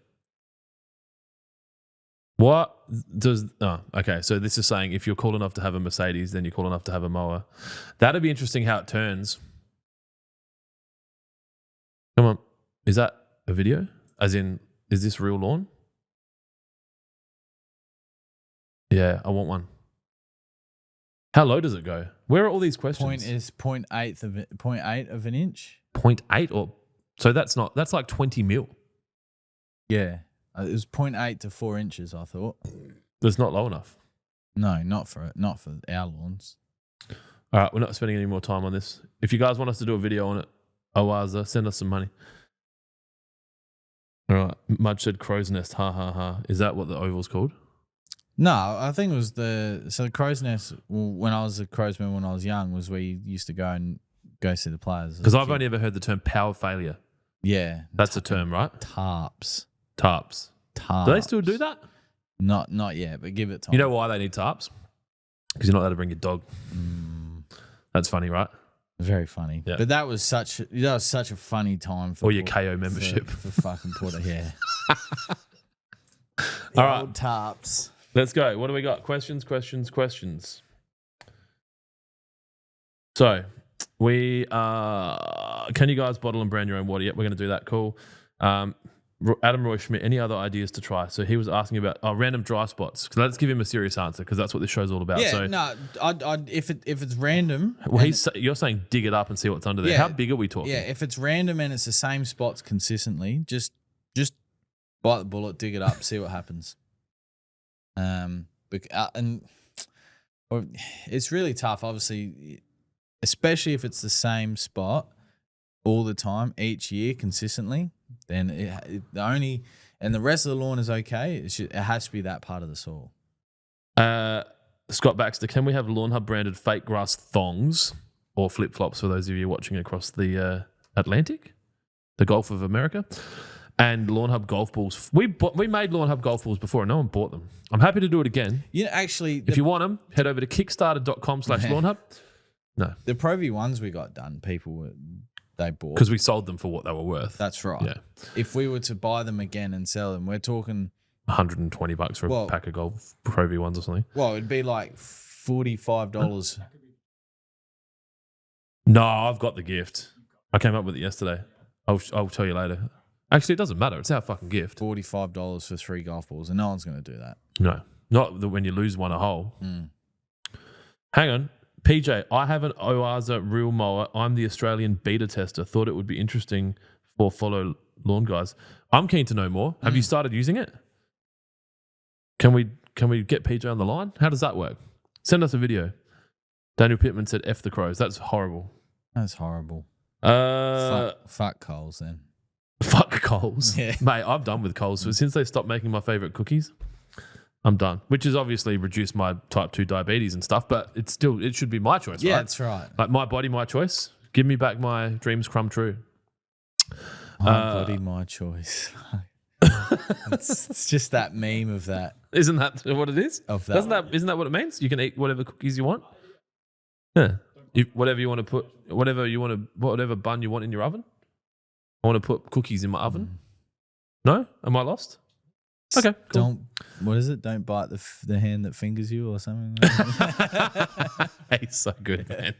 What does... Oh, okay. So this is saying if you're cool enough to have a Mercedes, then you're cool enough to have a mower. That'd be interesting how it turns. Come on. Is that a video? As in, is this real lawn? Yeah, I want one. How low does it go? Where are all these questions? Point is 0.8 of an inch. 0.8 or... So that's like 20 mil. Yeah. It was 0.8 to 4 inches, I thought. That's not low enough. No, not for our lawns. All right, we're not spending any more time on this. If you guys want us to do a video on it, Owaza, send us some money. All right, Mudge said crow's nest, ha ha ha. Is that what the oval's called? No, I think it was the crow's nest. When I was a crowsman when I was young, was where you used to go see the players. Because I've only ever heard the term power failure. Yeah, That's a term, right? tarps. Tarps. Do they still do that? Not yet, but give it time. You know why they need tarps? Because you're not allowed to bring your dog. That's funny, right? Very funny. Yeah. But that was such a funny time for Or your KO membership. for fucking Porter. Yeah. All right. Old tarps. Let's go. What do we got? Questions. So we can you guys bottle and brand your own water? Yep, we're going to do that. Cool. Adam Roy Schmidt, any other ideas to try? So he was asking about random dry spots. So let's give him a serious answer because that's what this show's all about. Yeah, So, no, if it's random. well, you're saying dig it up and see what's under there. Yeah. How big are we talking? Yeah, if it's random and it's the same spots consistently, just bite the bullet, dig it up, see what happens. Or it's really tough, obviously, especially if it's the same spot all the time, each year, consistently. Then the rest of the lawn is okay. It has to be that part of the soil. Scott Baxter, can we have Lawnhub branded fake grass thongs or flip flops for those of you watching across the Atlantic, the Gulf of America, and Lawnhub golf balls? We made Lawnhub golf balls before and no one bought them. I'm happy to do it again. Actually, If you want them, head over to kickstarter.com/Lawnhub. No, the Pro V ones we got done, they bought because we sold them for what they were worth. That's right. Yeah. If we were to buy them again and sell them, we're talking. $120 for a pack of golf Pro V ones or something. Well, it'd be like $45. No, I've got the gift. I came up with it yesterday. I'll tell you later. Actually, it doesn't matter. It's our fucking gift. $45 for 3 golf balls, and no one's going to do that. No, not when you lose one a hole. Hang on. PJ, I have an Oaza real mower. I'm the Australian beta tester. Thought it would be interesting for follow lawn guys. I'm keen to know more. Have you started using it? Can we get PJ on the line? How does that work? Send us a video. Daniel Pittman said F the crows. That's horrible. That's horrible. Fuck Coles then. Fuck Coles. Yeah. Mate, I'm done with Coles. So since they stopped making my favourite cookies, I'm done. Which has obviously reduced my type 2 diabetes and stuff, but it should be my choice, Yeah, right? that's right. Like my body, my choice. Give me back my dreams come true. My body, my choice. it's just that meme of that. Isn't that what it is? Of that. Isn't that what it means? You can eat whatever cookies you want. Yeah. Whatever you want to put, whatever bun you want in your oven. I want to put cookies in my oven. No? Am I lost? Okay. Cool. What is it? Don't bite the hand that fingers you or something. Like Hey, so good, man.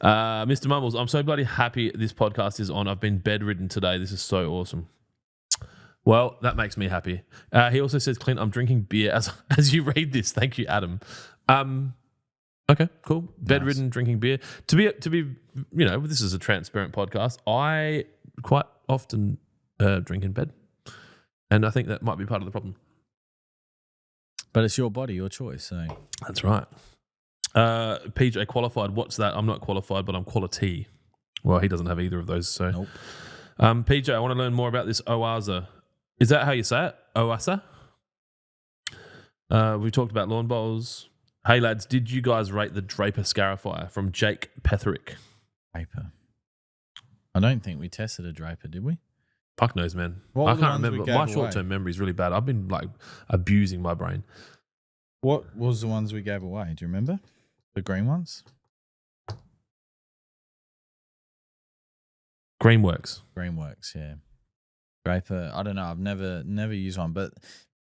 Mr. Mumbles, I'm so bloody happy this podcast is on. I've been bedridden today. This is so awesome. Well, that makes me happy. He also says, Clint, I'm drinking beer as you read this. Thank you, Adam. Okay, cool. Bedridden, drinking beer. To be, this is a transparent podcast. I quite often drink in bed, and I think that might be part of the problem. But it's your body, your choice. So that's right. PJ qualified. What's that? I'm not qualified, but I'm quality. Well, he doesn't have either of those. So, Nope. PJ, I want to learn more about this Oasa. Is that how you say it? Oasa? We talked about lawn bowls. Hey, lads, did you guys rate the Draper Scarifier from Jake Petherick? Draper. I don't think we tested a Draper, did we? Fuck knows, man. What I were the can't ones we remember. gave My away? short-term memory is really bad. I've been like abusing my brain. What was the ones we gave away? Do you remember? The green ones? Greenworks. Greenworks, yeah. Draper, I don't know. I've never used one, but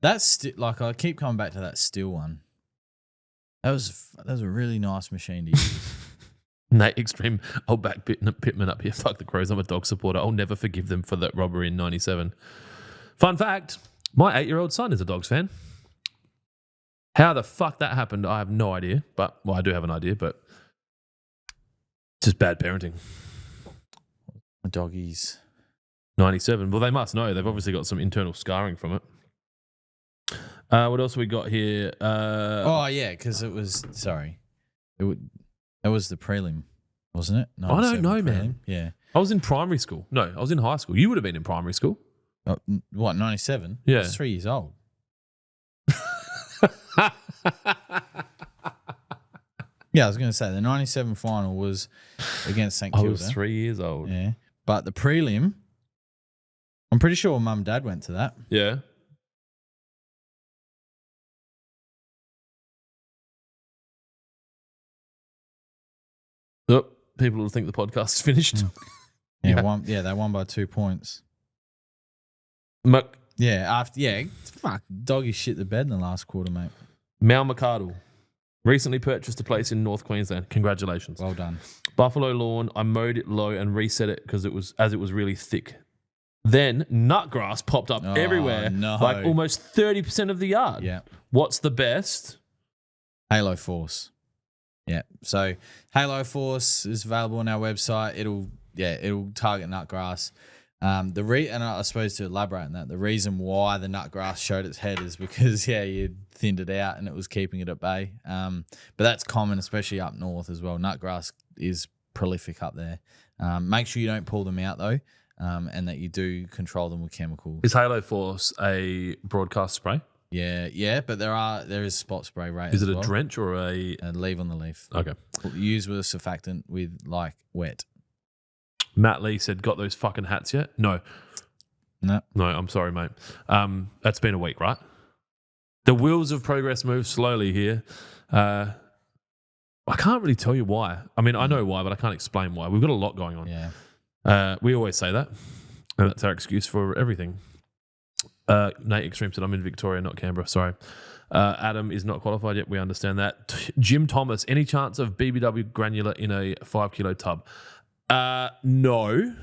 that's like I keep coming back to that steel one. That was a really nice machine to use. Nate Extreme, I'll back Pittman up here. Fuck the Crows. I'm a dog supporter. I'll never forgive them for that robbery in 97. Fun fact, my 8-year-old son is a Dogs fan. How the fuck that happened, I have no idea. But, well, I do have an idea, but it's just bad parenting. Doggies. 97. Well, they must know. They've obviously got some internal scarring from it. What else we got here? Oh, yeah, because it was, sorry. That was the prelim, wasn't it? I don't 97 know, prelim. man. Yeah. I was in primary school. No, I was in high school. You would have been in primary school. What, 97? Yeah. I was 3 years old. Yeah, I was going to say the 97 final was against St I Kilda. was 3 years old. Yeah. But the prelim, I'm pretty sure mum and dad went to that. Yeah. Oh, people will think the podcast's finished. Yeah, they won by 2 points. Muck. Fuck, doggy shit the bed in the last quarter, mate. Mal McCardle recently purchased a place in North Queensland. Congratulations. Well done. Buffalo lawn. I mowed it low and reset it because it was really thick. Then nutgrass popped up everywhere, no. like almost 30% of the yard. Yeah. What's the best? Halo Force. Yeah. So Halo Force is available on our website. It'll target nutgrass. And I suppose to elaborate on that, the reason why the nutgrass showed its head is because you thinned it out and it was keeping it at bay. But that's common, especially up north as well. Nutgrass is prolific up there. Make sure you don't pull them out though, and that you do control them with chemicals. Is Halo Force a broadcast spray? Yeah, but there is spot spray rate. Is as it a well. drench or a Leave on the leaf? Okay. Use with a surfactant with like wet. Matt Lee said, got those fucking hats yet? No, I'm sorry, mate. That's been a week, right? The wheels of progress move slowly here. I can't really tell you why. I mean, I know why, but I can't explain why. We've got a lot going on. Yeah. We always say that, and that's our excuse for everything. Nate Extreme said, I'm in Victoria, not Canberra. Sorry. Adam is not qualified yet. We understand that. Jim Thomas, any chance of BBW granular in a 5 kilo tub? No.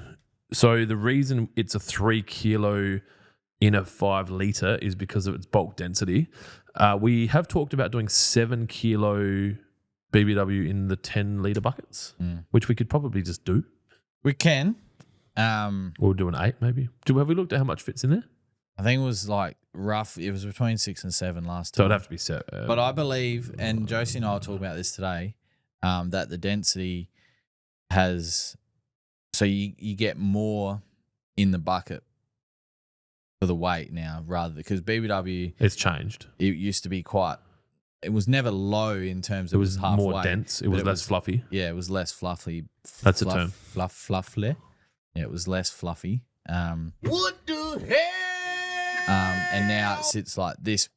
So the reason it's a 3 kilo in a 5 litre is because of its bulk density. We have talked about doing 7 kilo BBW in the 10 litre buckets, which we could probably just do. We can. Or do an 8 maybe. Have we looked at how much fits in there? I think it was like rough. It was between 6 and 7 last time. So it'd have to be set. But I believe, and Josie and I will talk about this today, that the density has, so you get more in the bucket for the weight now, rather because BBW, it's changed. it used to be it was never low in terms of It was half more weight, dense. It but was less fluffy. Yeah, it was less fluffy. That's the term. Fluffy. Yeah, it was less fluffy. What the hell? And now it sits like this,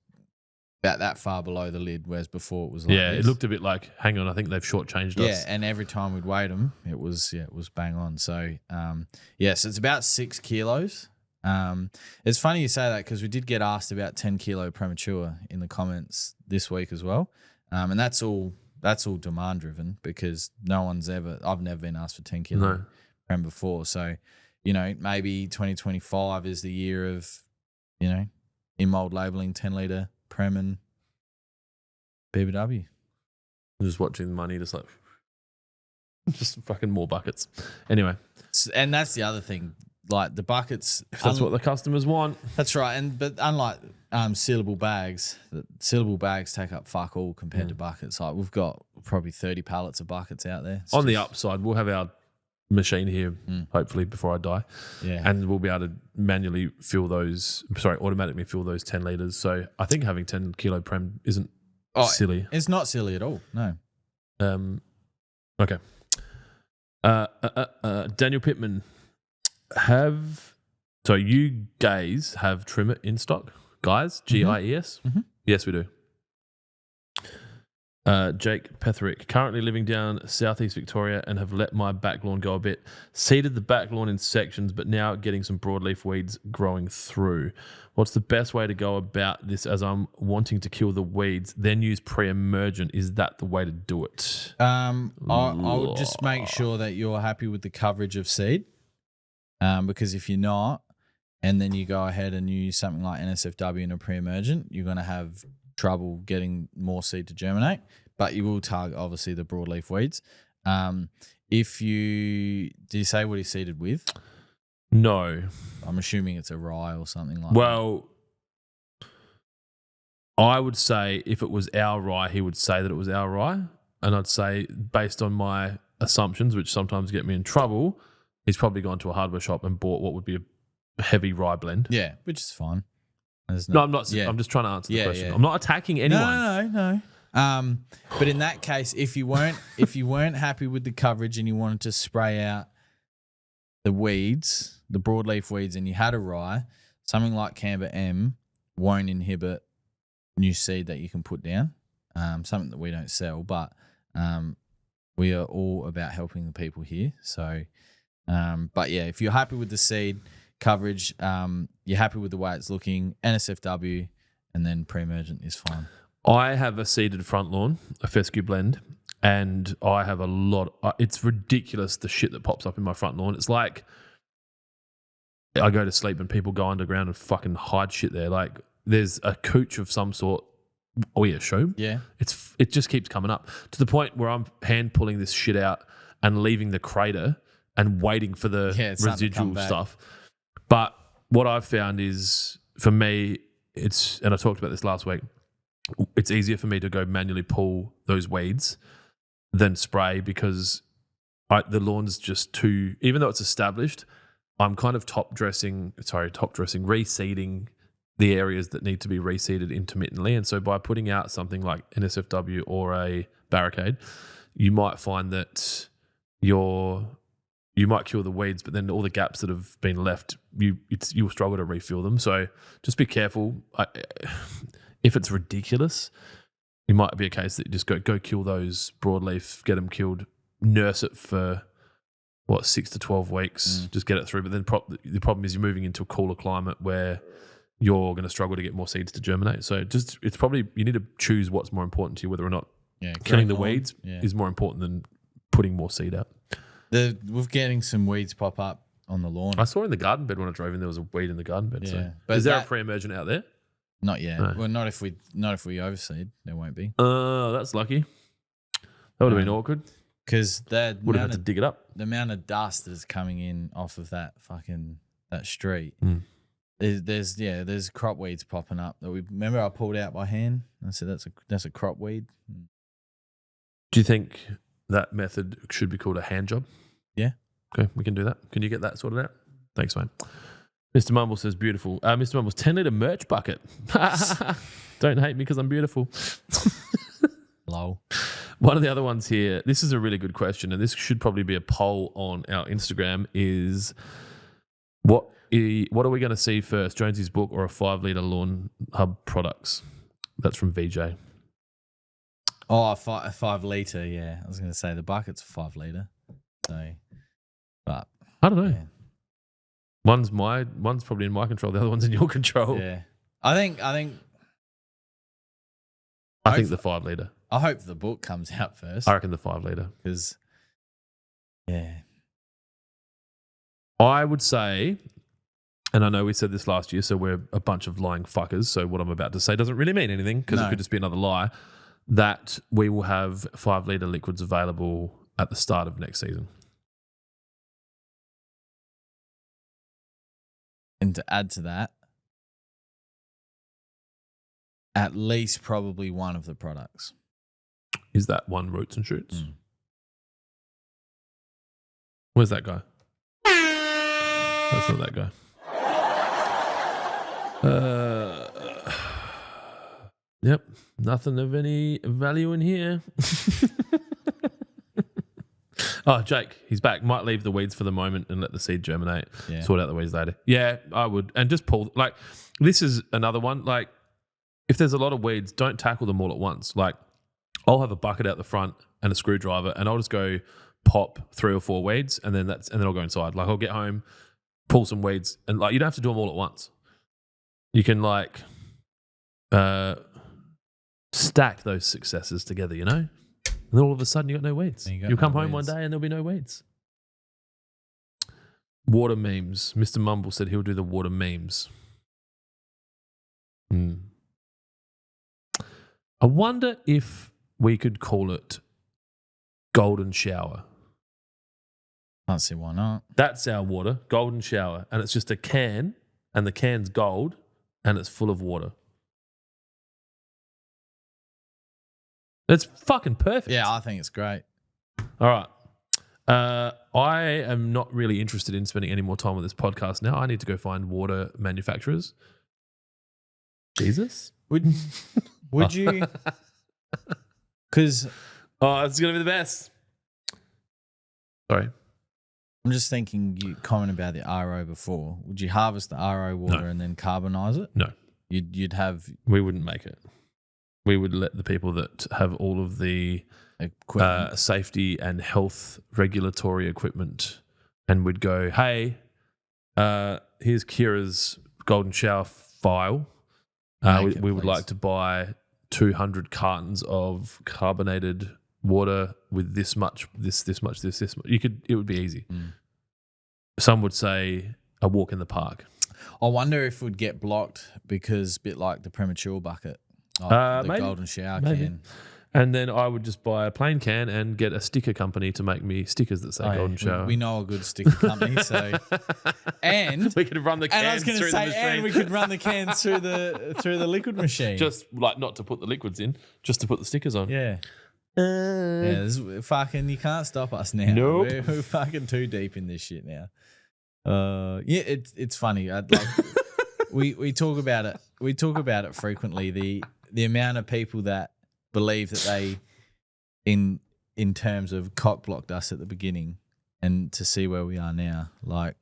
about that far below the lid, whereas before it was like Yeah, this. it looked a bit like, hang on, I think they've shortchanged us. Yeah, and every time we'd weighed them, it was bang on. So, so it's about 6 kilos. It's funny you say that because we did get asked about 10 kilo premature in the comments this week as well. And that's all demand driven because I've never been asked for 10 kilo prem before. So, maybe 2025 is the year of, in mold labeling 10 litre prem and BBW. I'm just watching the money, just like, just fucking more buckets. Anyway. And that's the other thing. Like the buckets, If that's what the customers want. That's right. But unlike sealable bags. The sealable bags take up fuck all compared to buckets. Like we've got probably 30 pallets of buckets out there. It's On the just- upside, we'll have our machine here, hopefully before I die. Yeah. And we'll be able to automatically fill those 10 litres. So I think having 10 kilo prem isn't silly. It's not silly at all. No. Okay. Daniel Pittman, you guys have trimmer in stock? Guys, GIES? Mhm. Yes, we do. Jake Petherick, currently living down southeast Victoria and have let my back lawn go a bit. Seeded the back lawn in sections, but now getting some broadleaf weeds growing through. What's the best way to go about this as I'm wanting to kill the weeds, then use pre-emergent? Is that the way to do it? I would just make sure that you're happy with the coverage of seed. Because if you're not, and then you go ahead and use something like NSFW in a pre-emergent, you're going to have trouble getting more seed to germinate, but you will target obviously the broadleaf weeds. Do you say what he seeded with? No. I'm assuming it's a rye or something like Well, I would say if it was our rye, he would say that it was our rye. And I'd say, based on my assumptions, which sometimes get me in trouble, he's probably gone to a hardware shop and bought what would be a heavy rye blend. that. Yeah, which is fine. No, I'm not. Yeah. I'm just trying to answer the Yeah, question. yeah. I'm not attacking anyone. No. But in that case, if you weren't happy with the coverage and you wanted to spray out the weeds, the broadleaf weeds, and you had a rye, something like Camber M won't inhibit new seed that you can put down. Something that we don't sell, but we are all about helping the people here. So, but yeah, if you're happy with the seed coverage, you're happy with the way it's looking, NSFW, and then pre-emergent is fine. I have a seeded front lawn, a fescue blend, and I have a lot. It's ridiculous the shit that pops up in my front lawn. It's like I go to sleep and people go underground and fucking hide shit there. Like there's a cooch of some sort. Oh yeah, show. Yeah. It just keeps coming up to the point where I'm hand pulling this shit out and leaving the crater and waiting for the it's starting to come residual back. stuff. But what I've found is, for me, and I talked about this last week, it's easier for me to go manually pull those weeds than spray because the lawn's just too, even though it's established, I'm kind of top dressing, reseeding the areas that need to be reseeded intermittently. And so by putting out something like NSFW or a barricade, you might find that you might kill the weeds, but then all the gaps that have been left, you'll struggle to refill them. So just be careful. If it's ridiculous, it might be a case that you just go kill those broadleaf, get them killed, nurse it for 6 to 12 weeks, just get it through. But then the problem is you're moving into a cooler climate where you're going to struggle to get more seeds to germinate. So it's probably, you need to choose what's more important to you, whether or not killing the weeds is more important than putting more seed out. We're getting some weeds pop up on the lawn. I saw in the garden bed when I drove in, there was a weed in the garden bed. Yeah, So. but Is there a pre-emergent out there? Not yet. No. Well, not if we overseed. There won't be. That's lucky. That would have been awkward. Because Would have had to dig it up. the amount of dust that is coming in off of that street. There's crop weeds popping up that I pulled out by hand. I said that's a crop weed. Do you think that method should be called a hand job? Yeah. Okay, we can do that. Can you get that sorted out? Thanks, mate. Mr. Mumble says beautiful. Mr. Mumble's 10-litre merch bucket. Don't hate me because I'm beautiful. Lol. One of the other ones here, this is a really good question, and this should probably be a poll on our Instagram, is what are we going to see first, Jonesy's book or a 5-litre Lawnhub products? That's from VJ. Oh, a 5 litre, yeah. I was going to say the bucket's a 5 litre. So, but I don't know. yeah. One's probably in my control, the other one's in your control. Yeah. I think the 5 litre. I hope the book comes out first. I reckon the 5 litre. Because, yeah. I would say, and I know we said this last year, so we're a bunch of lying fuckers, so what I'm about to say doesn't really mean anything because it could just be another lie, that we will have 5 litre liquids available at the start of next season. And to add to that, at least probably one of the products. Is that one Roots and Shoots? Mm. Where's that guy? That's not that guy. Yep, nothing of any value in here. Oh, Jake, he's back. Might leave the weeds for the moment and let the seed germinate. Yeah. Sort out the weeds later. Yeah, I would. And just pull, like, this is another one. Like, if there's a lot of weeds, don't tackle them all at once. Like, I'll have a bucket out the front and a screwdriver, and I'll just go pop 3 or 4 weeds, and then I'll go inside. Like, I'll get home, pull some weeds, and like, you don't have to do them all at once. You can like stack those successes together, you know? And then all of a sudden you got no weeds. You'll come home one day and there'll be no weeds. Water memes. Mr. Mumble said he'll do the water memes. I wonder if we could call it golden shower. Can't see why not. That's our water, golden shower. And it's just a can, and the can's gold, and it's full of water. It's fucking perfect. Yeah, I think it's great. All right. I am not really interested in spending any more time on this podcast now. I need to go find water manufacturers. Jesus? Would you? Because oh, it's going to be the best. Sorry. I'm just thinking, you comment about the RO before. Would you harvest the RO water and then carbonize it? No. You'd have We wouldn't make it. We would let the people that have all of the safety and health regulatory equipment, and we'd go, hey, here's Kira's golden shower file. We would like to buy 200 cartons of carbonated water with this much. This much. It would be easy. Some would say a walk in the park. I wonder if we'd get blocked because a bit like the premature bucket. The maybe. golden shower Maybe. can. And then I would just buy a plain can and get a sticker company to make me stickers that say golden shower. We know a good sticker company, so and we could run the cans and I was going to through say, the machine. and we could run the cans through the liquid machine. Just like not to put the liquids in, just to put the stickers on. Yeah. Yeah, this is fucking, you can't stop us now. Nope. We're fucking too deep in this shit now. Yeah, it's funny. We talk about it. We talk about it frequently. The amount of people that believe that they, in terms of cock blocked us at the beginning, and to see where we are now, like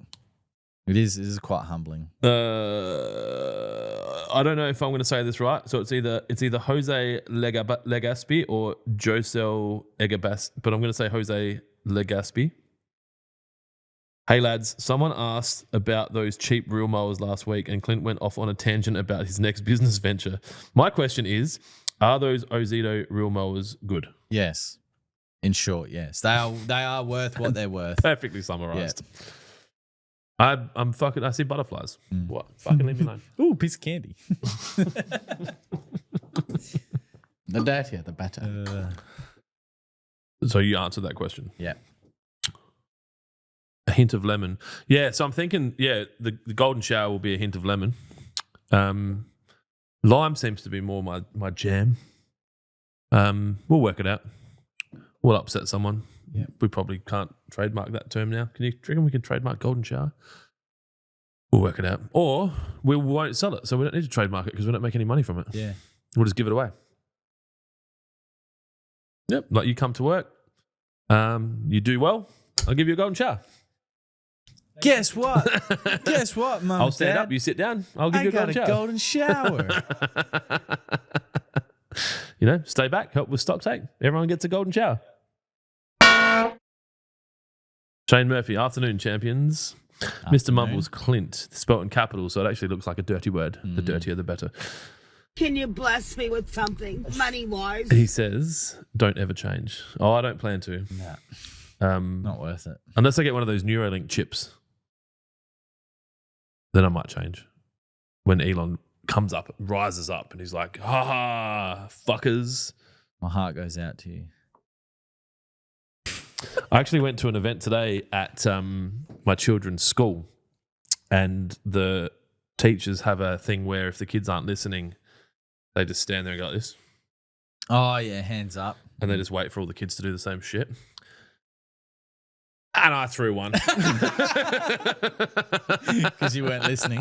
it is quite humbling. I don't know if I'm going to say this right. So it's either Jose Legaspi or Josel Egabas, but I'm going to say Jose Legaspi. Hey lads, someone asked about those cheap reel mowers last week, and Clint went off on a tangent about his next business venture. My question is, are those Ozito reel mowers good? Yes, in short, yes, they are worth what they're worth. Perfectly summarized. Yeah. I'm fucking. I see butterflies. What? Fucking leave me alone. Ooh, piece of candy. The dirtier, the better. So you answered that question. Yeah. A hint of lemon. Yeah, so I'm thinking, the golden shower will be a hint of lemon. Lime seems to be more my jam. We'll work it out. We'll upset someone. Yeah. We probably can't trademark that term now. Do you reckon we can trademark golden shower? We'll work it out. Or we won't sell it, so we don't need to trademark it because we don't make any money from it. Yeah. We'll just give it away. Yep, like you come to work, you do well, I'll give you a golden shower. Guess what? Guess what, Mum? I'll stand up, you sit down, I'll give you a golden shower. You know, stay back, help with stock take. Everyone gets a golden shower. Shane Murphy, afternoon champions. Mr. Mumble's Clint, spelt in capital, so it actually looks like a dirty word. The dirtier, the better. Can you bless me with something money-wise? He says, don't ever change. Oh, I don't plan to. Nah, not worth it. Unless I get one of those Neuralink chips. Then I might change. When Elon comes up, rises up, and he's like, ha ha, fuckers. My heart goes out to you. I actually went to an event today at my children's school, and the teachers have a thing where if the kids aren't listening, They just stand there and go like this, Oh yeah, hands up. and they just wait for all the kids to do the same shit. And I threw one. Because you weren't listening.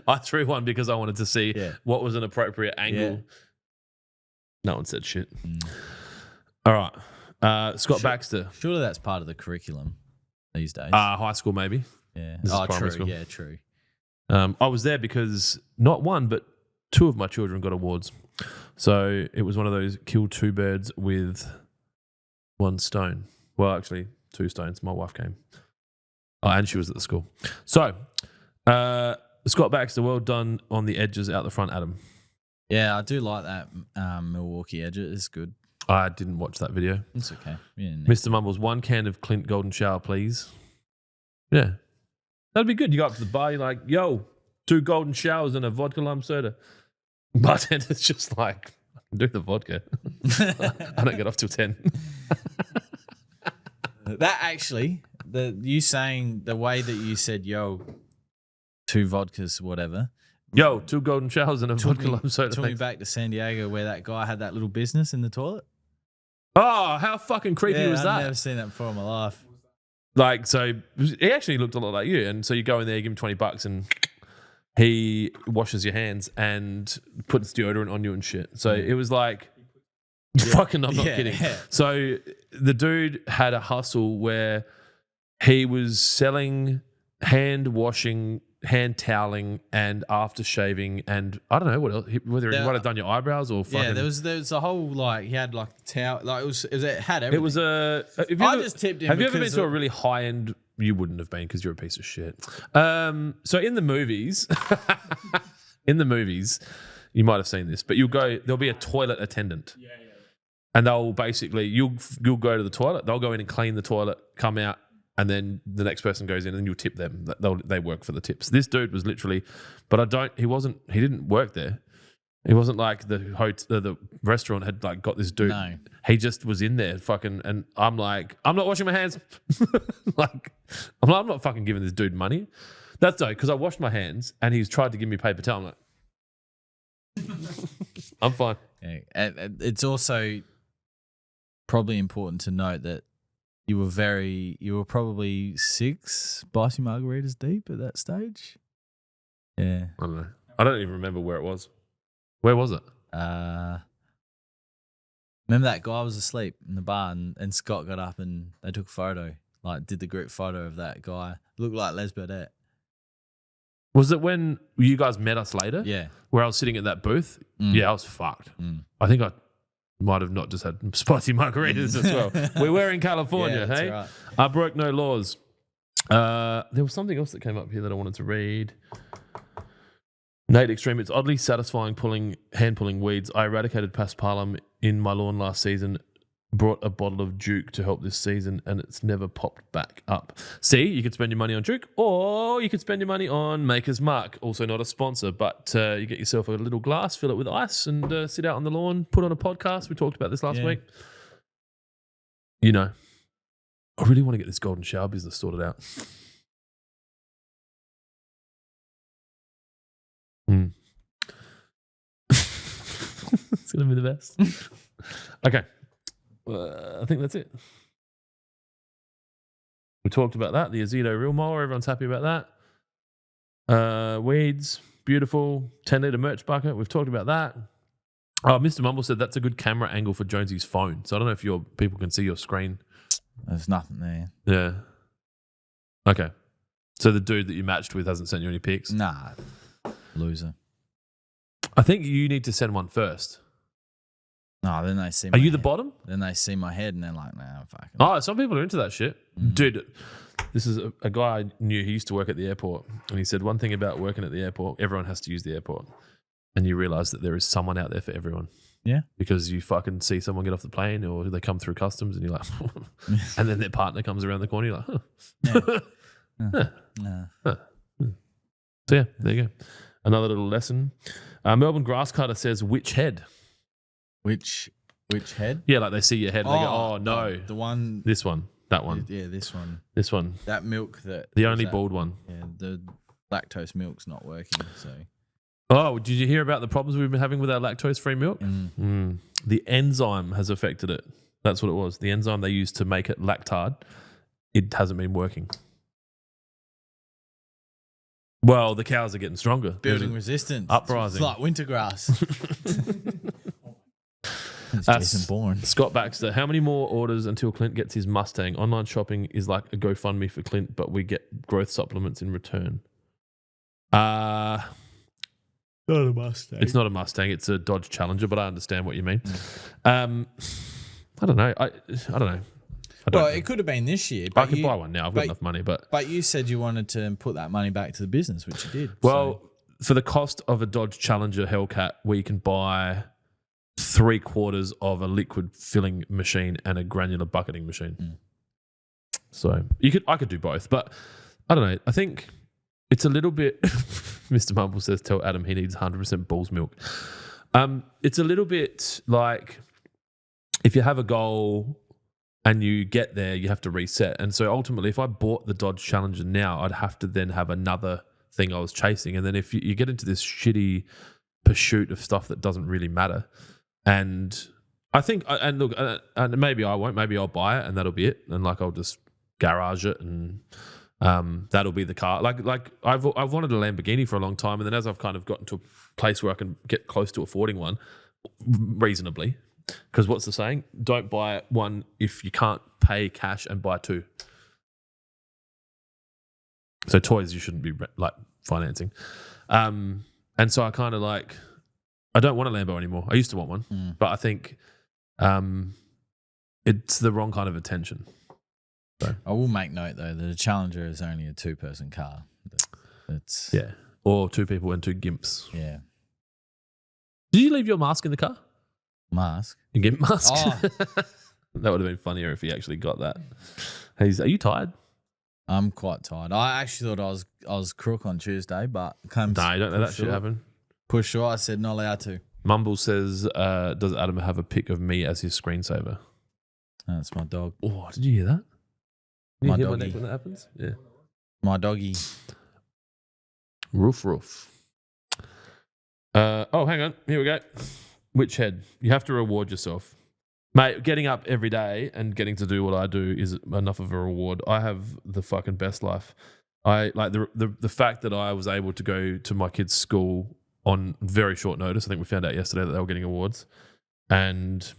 I threw one because I wanted to see what was an appropriate angle. Yeah. No one said shit. All right. Scott Baxter. Surely that's part of the curriculum these days. High school, maybe. Yeah. This is Oh, primary true. school. Yeah, true. I was there because not one, but two of my children got awards. So it was one of those kill two birds with one stone. Well, actually, 2 stones. My wife came. Oh, and she was at the school. So, Scott Baxter, well done on the edges out the front, Adam. Yeah, I do like that Milwaukee edge. It's good. I didn't watch that video. It's okay. Yeah, Mr. Mumbles, 1 can of Clint Golden Shower, please. Yeah. That'd be good. You go up to the bar, you're like, yo, 2 golden showers and a vodka lime soda. Bartender's just like, I can do the vodka. I don't get off till 10. That actually, you saying the way that you said, yo, 2 vodkas, whatever. Yo, 2 golden showers and a vodka lime soda. Took me thanks. back to San Diego where that guy had that little business in the toilet. Oh, how fucking creepy was that? I've never seen that before in my life. Like, so he actually looked a lot like you. And so you go in there, you give him $20 and he washes your hands and puts deodorant on you and shit. So it was like, fucking, I'm not kidding. Yeah. So the dude had a hustle where he was selling hand washing, hand toweling, and after shaving, and I don't know what else. Whether he might have done your eyebrows or fucking. Yeah, there was a whole like he had like a towel, like it had everything. It was a. I just tipped him. Have you ever been because to a really high end? You wouldn't have been because you're a piece of shit. So in the movies, you might have seen this, but there'll be a toilet attendant. Yeah. And they'll basically you'll go to the toilet. They'll go in and clean the toilet, come out. And then the next person goes in and you'll tip them. They work for the tips. This dude was literally, but he didn't work there. He wasn't like the restaurant had like got this dude. No. He just was in there fucking, and I'm like, I'm not washing my hands. Like, I'm not fucking giving this dude money. That's dope because I washed my hands and he's tried to give me paper towel. I'm like, I'm fine. Yeah. And it's also probably important to note that you were probably 6 spicy margaritas deep at that stage. Yeah. I don't know. I don't even remember where it was. Where was it? Remember that guy was asleep in the bar and Scott got up and they took a photo, like did the group photo of that guy. Looked like Les Burdett. Was it when you guys met us later? Yeah. Where I was sitting at that booth? Mm. Yeah, I was fucked. Mm. I think I might have not just had spicy margaritas as well. We were in California, Yeah, that's hey? right. I broke no laws. There was something else that came up here that I wanted to read. Nate Extreme, it's oddly satisfying hand pulling weeds. I eradicated paspalum in my lawn last season, brought a bottle of Duke to help this season, and it's never popped back up. See, you could spend your money on Duke, or you could spend your money on Maker's Mark, also not a sponsor, but you get yourself a little glass, fill it with ice, and sit out on the lawn, put on a podcast. We talked about this last week. You know, I really want to get this golden shower business sorted out. It's going to be the best. Okay. I think that's it. We talked about that. The Azedo Real Mower. Everyone's happy about that. Weeds. Beautiful. 10-litre merch bucket. We've talked about that. Oh, Mr. Mumble said that's a good camera angle for Jonesy's phone. So I don't know if people can see your screen. There's nothing there. Yeah. Okay. So the dude that you matched with hasn't sent you any pics? Nah. Loser. I think you need to send one first. No, then they see Are my you the head. bottom? Then they see my head and they're like, nah, fucking. Oh, some people are into that shit. Dude, this is a guy I knew. He used to work at the airport. And he said one thing about working at the airport, everyone has to use the airport. And you realize that there is someone out there for everyone. Yeah. Because you fucking see someone get off the plane or they come through customs and you're like, and then their partner comes around the corner, you're like, huh. Nah. So yeah, there you go. Another little lesson. Melbourne Grasscutter says, which head? Which head? Yeah, like they see your head and they go, oh no. The one. This one. That one. Yeah, this one. This one. That milk that. The only bald one. Yeah, the lactose milk's not working. So. Oh, did you hear about the problems we've been having with our lactose-free milk? The enzyme has affected it. That's what it was. The enzyme they used to make it lactard, it hasn't been working. Well, the cows are getting stronger. Building resistance. Uprising. It's like winter grass. It's Jason Bourne. Scott Baxter, how many more orders until Clint gets his Mustang? Online shopping is like a GoFundMe for Clint, but we get growth supplements in return. Not a Mustang. It's not a Mustang. It's a Dodge Challenger, but I understand what you mean. I don't know. I don't know. Well, it could have been this year. I could buy one now. I've got enough money, but you said you wanted to put that money back to the business, which you did. Well, for the cost of a Dodge Challenger Hellcat, we can buy 3/4 of a liquid filling machine and a granular bucketing machine. So I could do both, but I don't know. I think it's a little bit. Mr. Mumble says, "Tell Adam he needs 100% bull's milk." It's a little bit like if you have a goal and you get there, you have to reset. And so ultimately, if I bought the Dodge Challenger now, I'd have to then have another thing I was chasing. And then if you get into this shitty pursuit of stuff that doesn't really matter, and I think, and look, and maybe I won't, maybe I'll buy it and that'll be it. And like I'll just garage it and that'll be the car. Like I've wanted a Lamborghini for a long time, and then as I've kind of gotten to a place where I can get close to affording one reasonably. Because what's the saying? Don't buy one if you can't pay cash and buy two. So toys you shouldn't be like financing. And so I kind of like, I don't want a Lambo anymore. I used to want one, but I think it's the wrong kind of attention. So. I will make note though that a Challenger is only a 2-person car. It's or 2 people and 2 gimps. Yeah. Did you leave your mask in the car? Mask? You get mask? Oh. That would have been funnier if he actually got that. Are you tired? I'm quite tired. I actually thought I was crook on Tuesday, but No, you don't know that shit happened. Push short, I said not allowed to. Mumble says, does Adam have a pic of me as his screensaver? That's my dog. Oh, did you hear that? Did My you hear my doggy. neck when that happens? Yeah. My doggy. Roof. Oh, hang on. Here we go. Which head? You have to reward yourself. Mate, getting up every day and getting to do what I do is enough of a reward. I have the fucking best life. I like the fact that I was able to go to my kids' school on very short notice. I think we found out yesterday that they were getting awards, and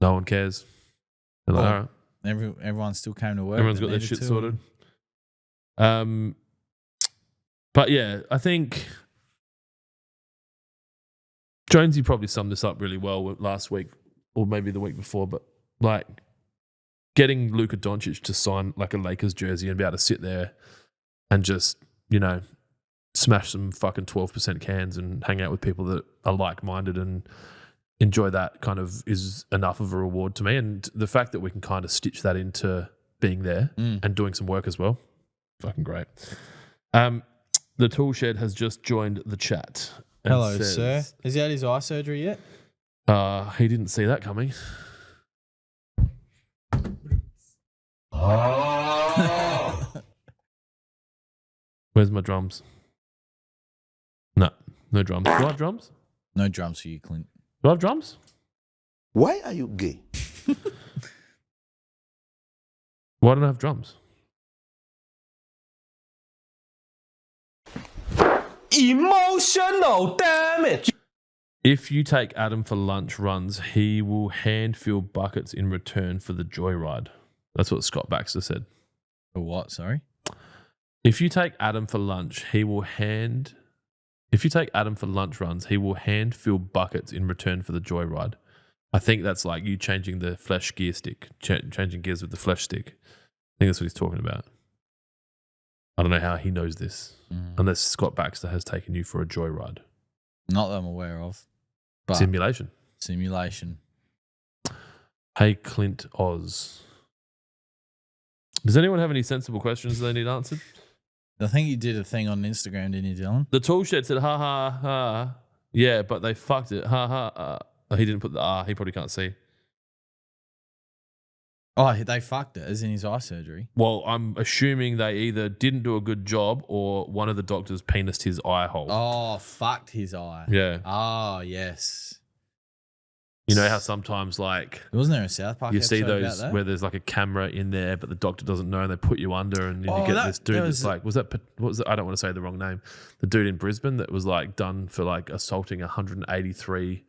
no one cares. They're like, all right. Everyone still came to work. Everyone's got their shit sorted. But yeah, I think Jonesy probably summed this up really well last week, or maybe the week before, but like getting Luka Doncic to sign like a Lakers jersey and be able to sit there and just, smash some fucking 12% cans and hang out with people that are like-minded and enjoy that kind of is enough of a reward to me. And the fact that we can kind of stitch that into being there and doing some work as well, fucking great. The Tool Shed has just joined the chat. Hello, sir. Has he had his eye surgery yet? He didn't see that coming. Where's my drums? No drums. Do I have drums? No drums for you, Clint. Do I have drums? Why are you gay? Why don't I have drums? Emotional damage. If you take Adam for lunch runs, he will hand fill buckets in return for the joyride. That's what Scott Baxter said. For what? Sorry? If you take Adam for lunch, If you take Adam for lunch runs, he will hand fill buckets in return for the joyride. I think that's like you changing the flesh gear stick, changing gears with the flesh stick. I think that's what he's talking about. I don't know how he knows this, unless Scott Baxter has taken you for a joyride. Not that I'm aware of. But Simulation. Hey, Clint Oz. Does anyone have any sensible questions they need answered? I think you did a thing on Instagram, didn't you, Dylan? The Tool Shed said, ha, ha, ha. Yeah, but they fucked it. Ha, ha, ha. Oh, he didn't put the R. He probably can't see. Oh, they fucked it, as in his eye surgery. Well, I'm assuming they either didn't do a good job or one of the doctors penised his eye hole. Oh, fucked his eye. Yeah. Oh, yes. You know how sometimes like Wasn't there a South Park you see episode those about that? where there's like a camera in there, but the doctor doesn't know, and they put you under, and then Oh, you get that- this dude that that's was- like, what was it? I don't want to say the wrong name. The dude in Brisbane that was like done for like assaulting 183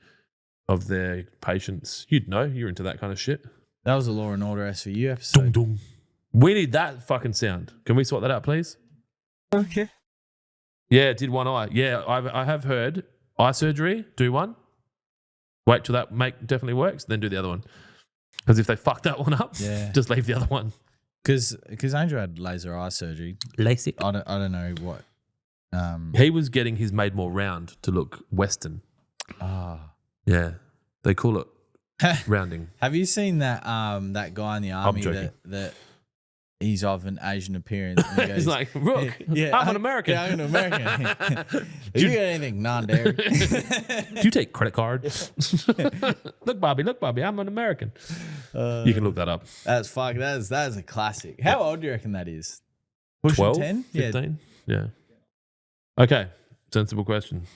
of their patients. You'd know, you're into that kind of shit. That was a Law and Order SVU episode. Dum. We need that fucking sound. Can we sort that out, please? Okay. Yeah, it did one eye. Yeah, I have heard eye surgery, do one. Wait till that definitely works, then do the other one. Because if they fuck that one up, Yeah. just leave the other one. Because Angel had laser eye surgery. LASIK. I don't know what. He was getting his made more round to look Western. Ah. Yeah, they call it rounding. Have you seen that that guy in the army joking. that he's of an Asian appearance? And he He's goes, like, Rook, I'm an American. Yeah, I'm an American. Have you got anything non-dairy? Do you take credit cards? Look, Bobby, I'm an American. You can look that up. That's fuck. That is a classic. How old do you reckon that is? Pushing 12, 10? 15? Yeah. Okay, sensible question.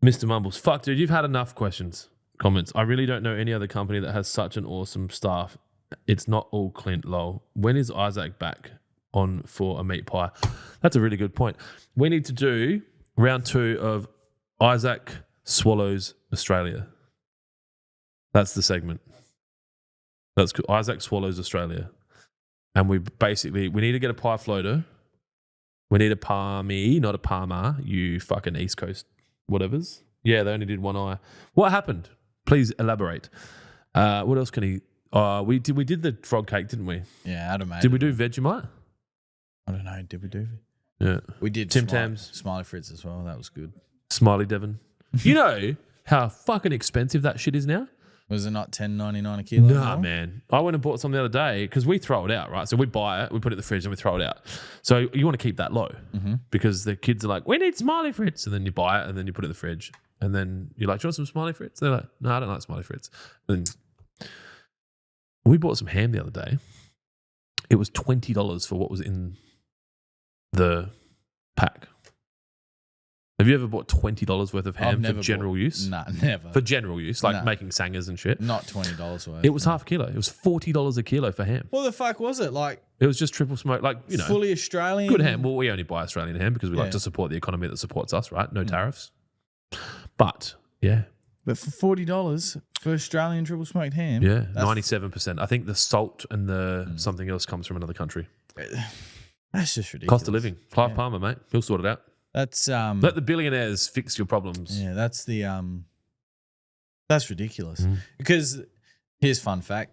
Mr. Mumbles, fuck, dude, you've had enough comments. I really don't know any other company that has such an awesome staff. It's not all Clint, lol. When is Isaac back on for a meat pie? That's a really good point. We need to do round 2 of Isaac Swallows Australia. That's the segment. That's good. Isaac Swallows Australia. And we need to get a pie floater. We need a palmy, not a Parma, you fucking East Coast whatevers. Yeah, they only did one eye. What happened? Please elaborate. What else can he... we did the frog cake, didn't we? Yeah, Adam. Did we do Vegemite? I don't know. Did we do? Yeah. We did. Tim Tams. Smiley Fritz as well. That was good. Smiley Devon. You know how fucking expensive that shit is now? Was it not $10.99 a kilo? Nah, man. I went and bought some the other day because we throw it out, right? So we buy it, we put it in the fridge, and we throw it out. So you want to keep that low because the kids are like, we need Smiley Fritz. And then you buy it and then you put it in the fridge. And then you're like, do you want some Smiley Fritz? They're like, no, I don't like Smiley Fritz. And then we bought some ham the other day. It was $20 for what was in the pack. Have you ever bought $20 worth of ham for general use? Nah, never. For general use, like Nah. making sangers and shit. Not $20 worth. It was half a kilo. It was $40 a kilo for ham. What the fuck was it? Like It was just triple smoke, like, you know, fully Australian? good ham. Well, we only buy Australian ham because we like Yeah. to support the economy that supports us, right? No tariffs. But yeah, But for $40 for Australian triple smoked ham? yeah, that's- 97%. I think the salt and the something else comes from another country. That's just ridiculous. Cost of living. Clive Palmer, mate, he'll sort it out. That's Let the billionaires fix your problems. yeah, that's the that's ridiculous. Mm. Because here's fun fact.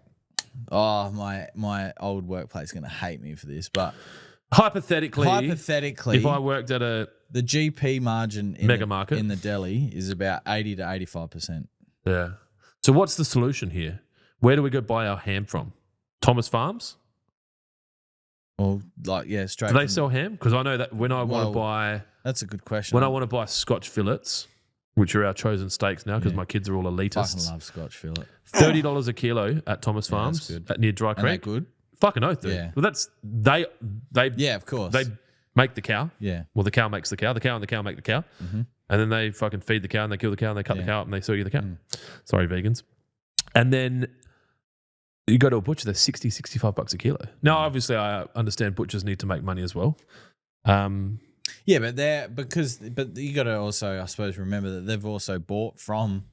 Oh, my old workplace is gonna hate me for this, but Hypothetically, hypothetically, if I worked at a the GP margin in Mega the, market? in the deli is about 80 to 85%. yeah. So what's the solution here? Where do we go buy our ham from? Thomas Farms? Or like yeah, straight. Do they from- sell ham? Because I know that when I want Well, to buy That's a good question. when I want to buy Scotch fillets, which are our chosen steaks now because Yeah. my kids are all fucking elitists. love Scotch fillet. $30 a kilo at Thomas Yeah, that's Farms good. at near Dry And they Creek. good? Fucking oath, dude. Yeah. Well, that's they Yeah, of course. they make the cow. yeah. Well, the cow makes the cow. The cow and the cow make the cow, and then they fucking feed the cow and they kill the cow and they cut the Yeah. cow up and they sell you the cow. Sorry, vegans. And then you go to a butcher, they're $60-65 a kilo. Now, obviously, I understand butchers need to make money as well. Yeah, but you got to also, I suppose, remember that they've also bought from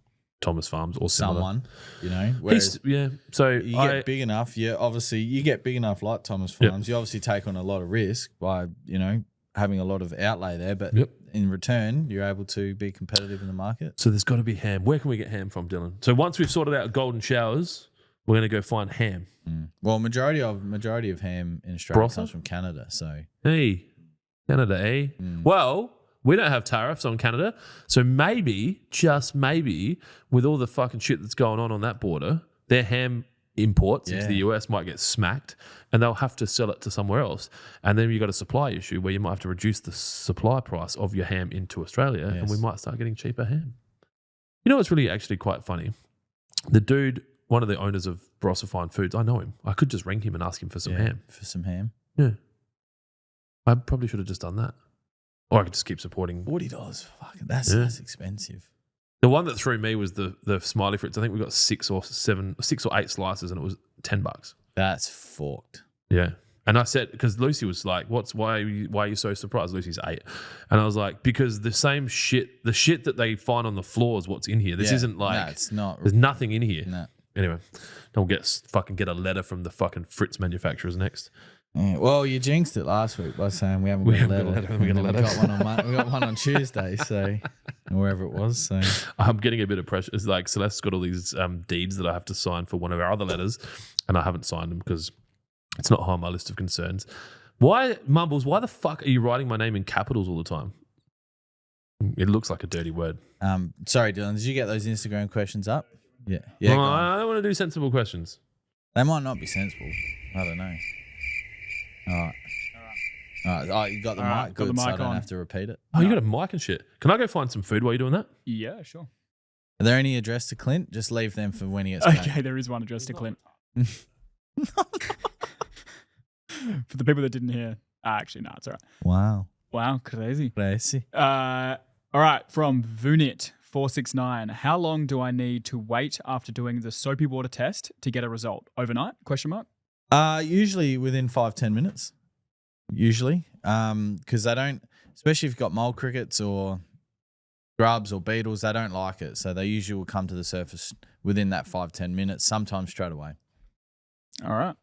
Thomas Farms or similar. someone, you know. Whereas Yeah. So you get big enough, you get big enough like Thomas Farms. You obviously take on a lot of risk by, you know, having a lot of outlay there, but Yep. in return, you're able to be competitive in the market. So there's got to be ham. Where can we get ham from, Dylan? So once we've sorted out golden showers, we're going to go find ham. Well, majority of ham in Australia Brothel? comes from Canada, so Hey, Canada, eh? Well, we don't have tariffs on Canada. So maybe, just maybe, with all the fucking shit that's going on that border, their ham imports into Yeah. the US might get smacked and they'll have to sell it to somewhere else. And then you've got a supply issue where you might have to reduce the supply price of your ham into Australia and Yes. we might start getting cheaper ham. You know what's really actually quite funny? The dude, one of the owners of Brossifine Foods. I know him. I could just ring him and ask him for some ham. For some ham. Yeah. I probably should have just done that. Or I could just keep supporting. $40. Fucking that's expensive. The one that threw me was the smiley fruits. I think we got 6 or 8 slices, and it was $10. That's forked. Yeah. And I said, because Lucy was like, why are you so surprised? Lucy's 8. And I was like, because the same shit, the shit that they find on the floor is what's in here. This isn't like, no, it's not. There's nothing in here. No. Anyway, don't get a letter from the fucking Fritz manufacturers next. Yeah, well, you jinxed it last week by saying we haven't got a letter. We got one on we got one on Tuesday, so wherever it was. So I'm getting a bit of pressure. It's like Celeste's got all these deeds that I have to sign for one of our other letters, and I haven't signed them because it's not high on my list of concerns. Why, Mumbles, why the fuck are you writing my name in capitals all the time? It looks like a dirty word. Sorry, Dylan, did you get those Instagram questions up? Yeah. No, go on. I don't want to do sensible questions. They might not be sensible. I don't know. All right. Oh, you got the All right, mic? got Good, the so I mic don't on. have to repeat it. Oh, you got a mic and shit. Can I go find some food while you're doing that? Yeah, sure. Are there any addressed to Clint? Just leave them for when he gets back. Okay, there is one addressed to Clint. For the people that didn't hear. Actually, no, it's all right. Wow. Wow, crazy. Crazy. All right, from Vunit469. How long do I need to wait after doing the soapy water test to get a result? Overnight? Question mark. Usually within 5-10 minutes. Usually. Because they don't, especially if you've got mole crickets or grubs or beetles, they don't like it. So they usually will come to the surface within that 5-10 minutes, sometimes straight away. All right.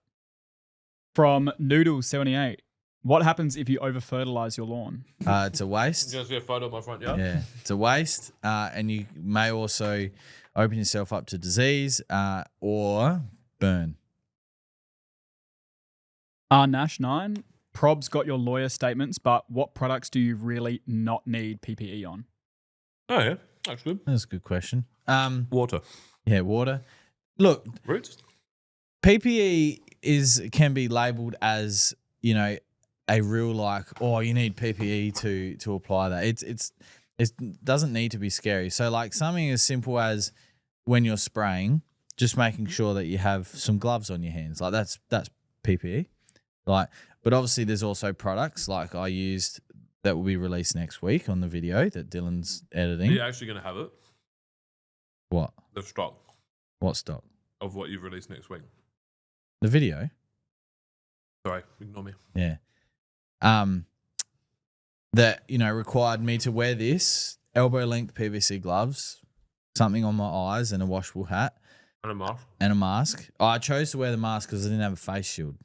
From Noodle78. What happens if you over-fertilize your lawn? It's a waste. You see a photo of my front yard? Yeah, it's a waste. And you may also open yourself up to disease or burn. Nash9. Prob's got your lawyer statements, but what products do you really not need PPE on? Oh, yeah. That's good. That's a good question. Water. Yeah, water. Look, Roots. PPE can be labelled as, you know, a real like, oh, you need PPE to apply that. It doesn't need to be scary. So like something as simple as when you're spraying, just making sure that you have some gloves on your hands. Like that's PPE. Like, but obviously there's also products like I used that will be released next week on the video that Dylan's editing. Are you actually going to have it? What? The stock What stock? of what you've released next week. The video? Sorry, ignore me. Yeah. That, you know, required me to wear this elbow length PVC gloves, something on my eyes and a washable hat. And a mask. And a mask. I chose to wear the mask because I didn't have a face shield.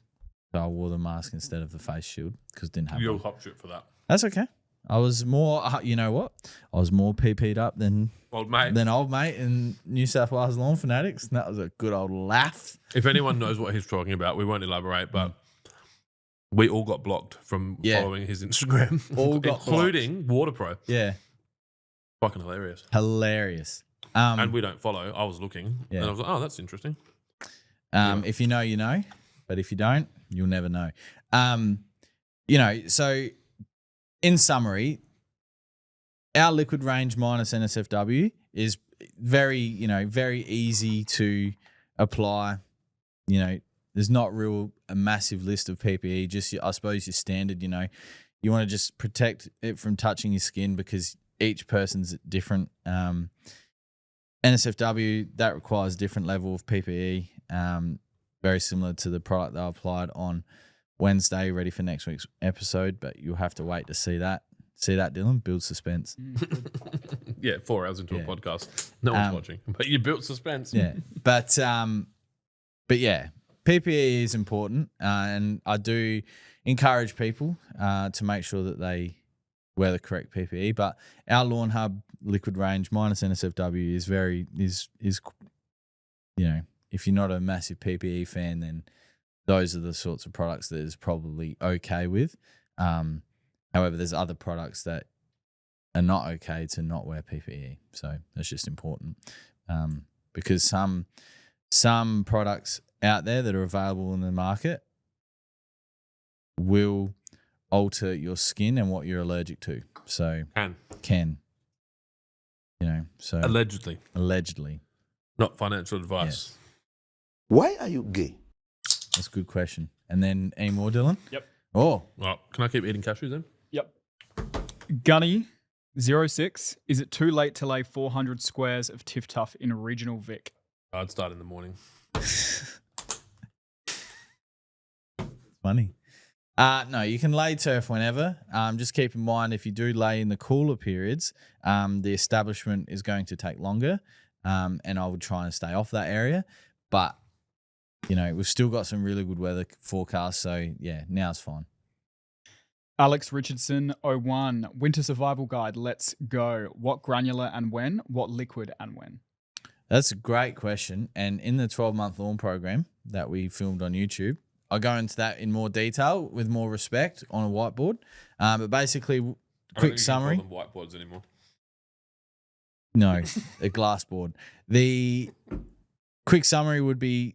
So I wore the mask instead of the face shield because didn't have You'll one. hop shit for that. That's okay. I was more, you know what? I was more PP'd up than Old mate. in New South Wales Lawn Fanatics. And that was a good old laugh. If anyone knows what he's talking about, we won't elaborate, but we all got blocked from following his Instagram. All got including Waterpro. Yeah. Fucking hilarious. Hilarious. And we don't follow. I was looking and I was like, oh, that's interesting. If you know, you know. But if you don't, you'll never know. You know, so in summary, our liquid range minus NSFW is very easy to apply. You know, there's not a massive list of PPE, just I suppose your standard, you know, you want to just protect it from touching your skin because each person's different. NSFW, that requires a different level of PPE, very similar to the product that I applied on Wednesday, ready for next week's episode, but you'll have to wait to see that. See that, Dylan? Build suspense. Yeah, 4 hours into a podcast. No one's watching, but you built suspense. Yeah, but yeah, PPE is important, and I do encourage people to make sure that they wear the correct PPE. But our Lawnhub liquid range minus NSFW is you know, if you're not a massive PPE fan, then those are the sorts of products that is probably okay with. However, there's other products that are not okay to not wear PPE. So that's just important because some products out there that are available in the market will alter your skin and what you're allergic to. So can you know? So allegedly, allegedly, not financial advice. Why are you gay? That's a good question. And then any more, Dylan? Yep. Oh, Right, can I keep eating cashews then? Yep. Gunny 06. Is it too late to lay 400 squares of Tiff Tuff in regional Vic? I'd start in the morning. funny. No, you can lay turf whenever. Just keep in mind if you do lay in the cooler periods, the establishment is going to take longer, and I would try and stay off that area. But, we've still got some really good weather forecasts, so yeah, now's fine. Alex Richardson 01. Winter survival guide. Let's go. What granular and when? What liquid and when? That's a great question. And in the 12-month lawn program that we filmed on YouTube, I go into that in more detail with more respect on a whiteboard. But basically, quick summary. I don't think you can call them whiteboards anymore. No, a glass board. The quick summary would be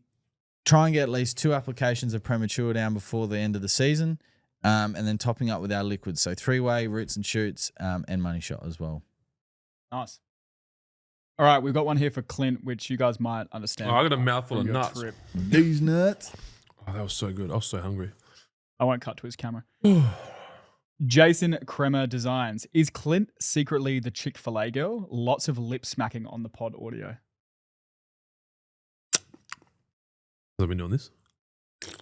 try and get at least 2 applications of premature down before the end of the season, and then topping up with our liquids. So 3-way, roots and shoots, and money shot as well. Nice. All right, we've got one here for Clint, which you guys might understand. Oh, I got a mouthful from of your nuts. trip. These nuts. Oh, that was so good. I was so hungry. I won't cut to his camera. Jason Kremer Designs. Is Clint secretly the Chick-fil-A girl? Lots of lip smacking on the pod audio. Have I been doing this? Is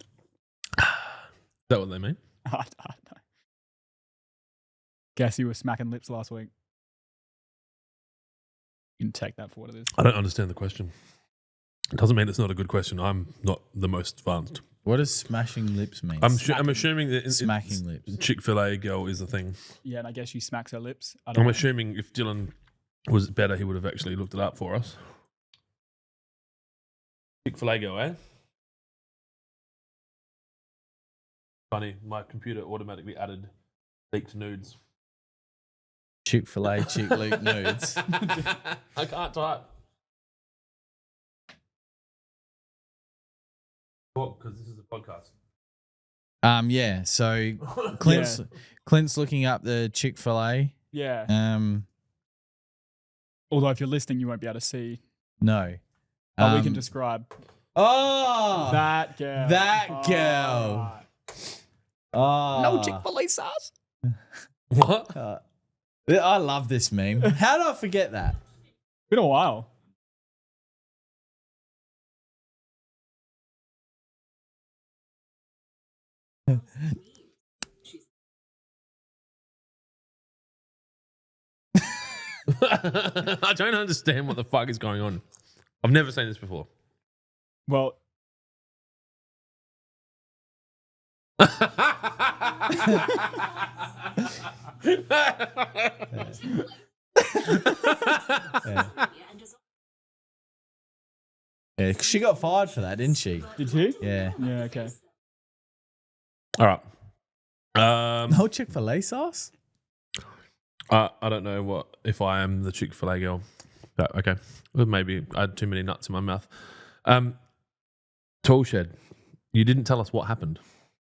that what they mean? I don't know. Guess you were smacking lips last week. You can take that for what it is. I don't understand the question. It doesn't mean it's not a good question. I'm not the most advanced. What does smashing lips mean? I'm assuming that Smacking lips. Chick-fil-A girl is the thing. Yeah, and I guess she smacks her lips. I'm assuming if Dylan was better, he would have actually looked it up for us. Chick-fil-A girl, eh? Funny, my computer automatically added leaked nudes. Chick-fil-A chick leak nudes. I can't type. What? Because this is a podcast. Yeah. So Clint's looking up the Chick-fil-A. Yeah. Although if you're listening, you won't be able to see. No. But we can describe. Oh, That girl. that girl. Oh, No Chick-fil-A sauce. What? I love this meme. How did I forget that? Been a while. I don't understand what the fuck is going on. I've never seen this before. Well, Yeah, 'cause she got fired for that, didn't she? did you? Yeah. Yeah, okay. All right. No Chick-fil-A sauce? I don't know what if I am the Chick-fil-A girl. But okay. Well, maybe I had too many nuts in my mouth. Tool shed. You didn't tell us what happened.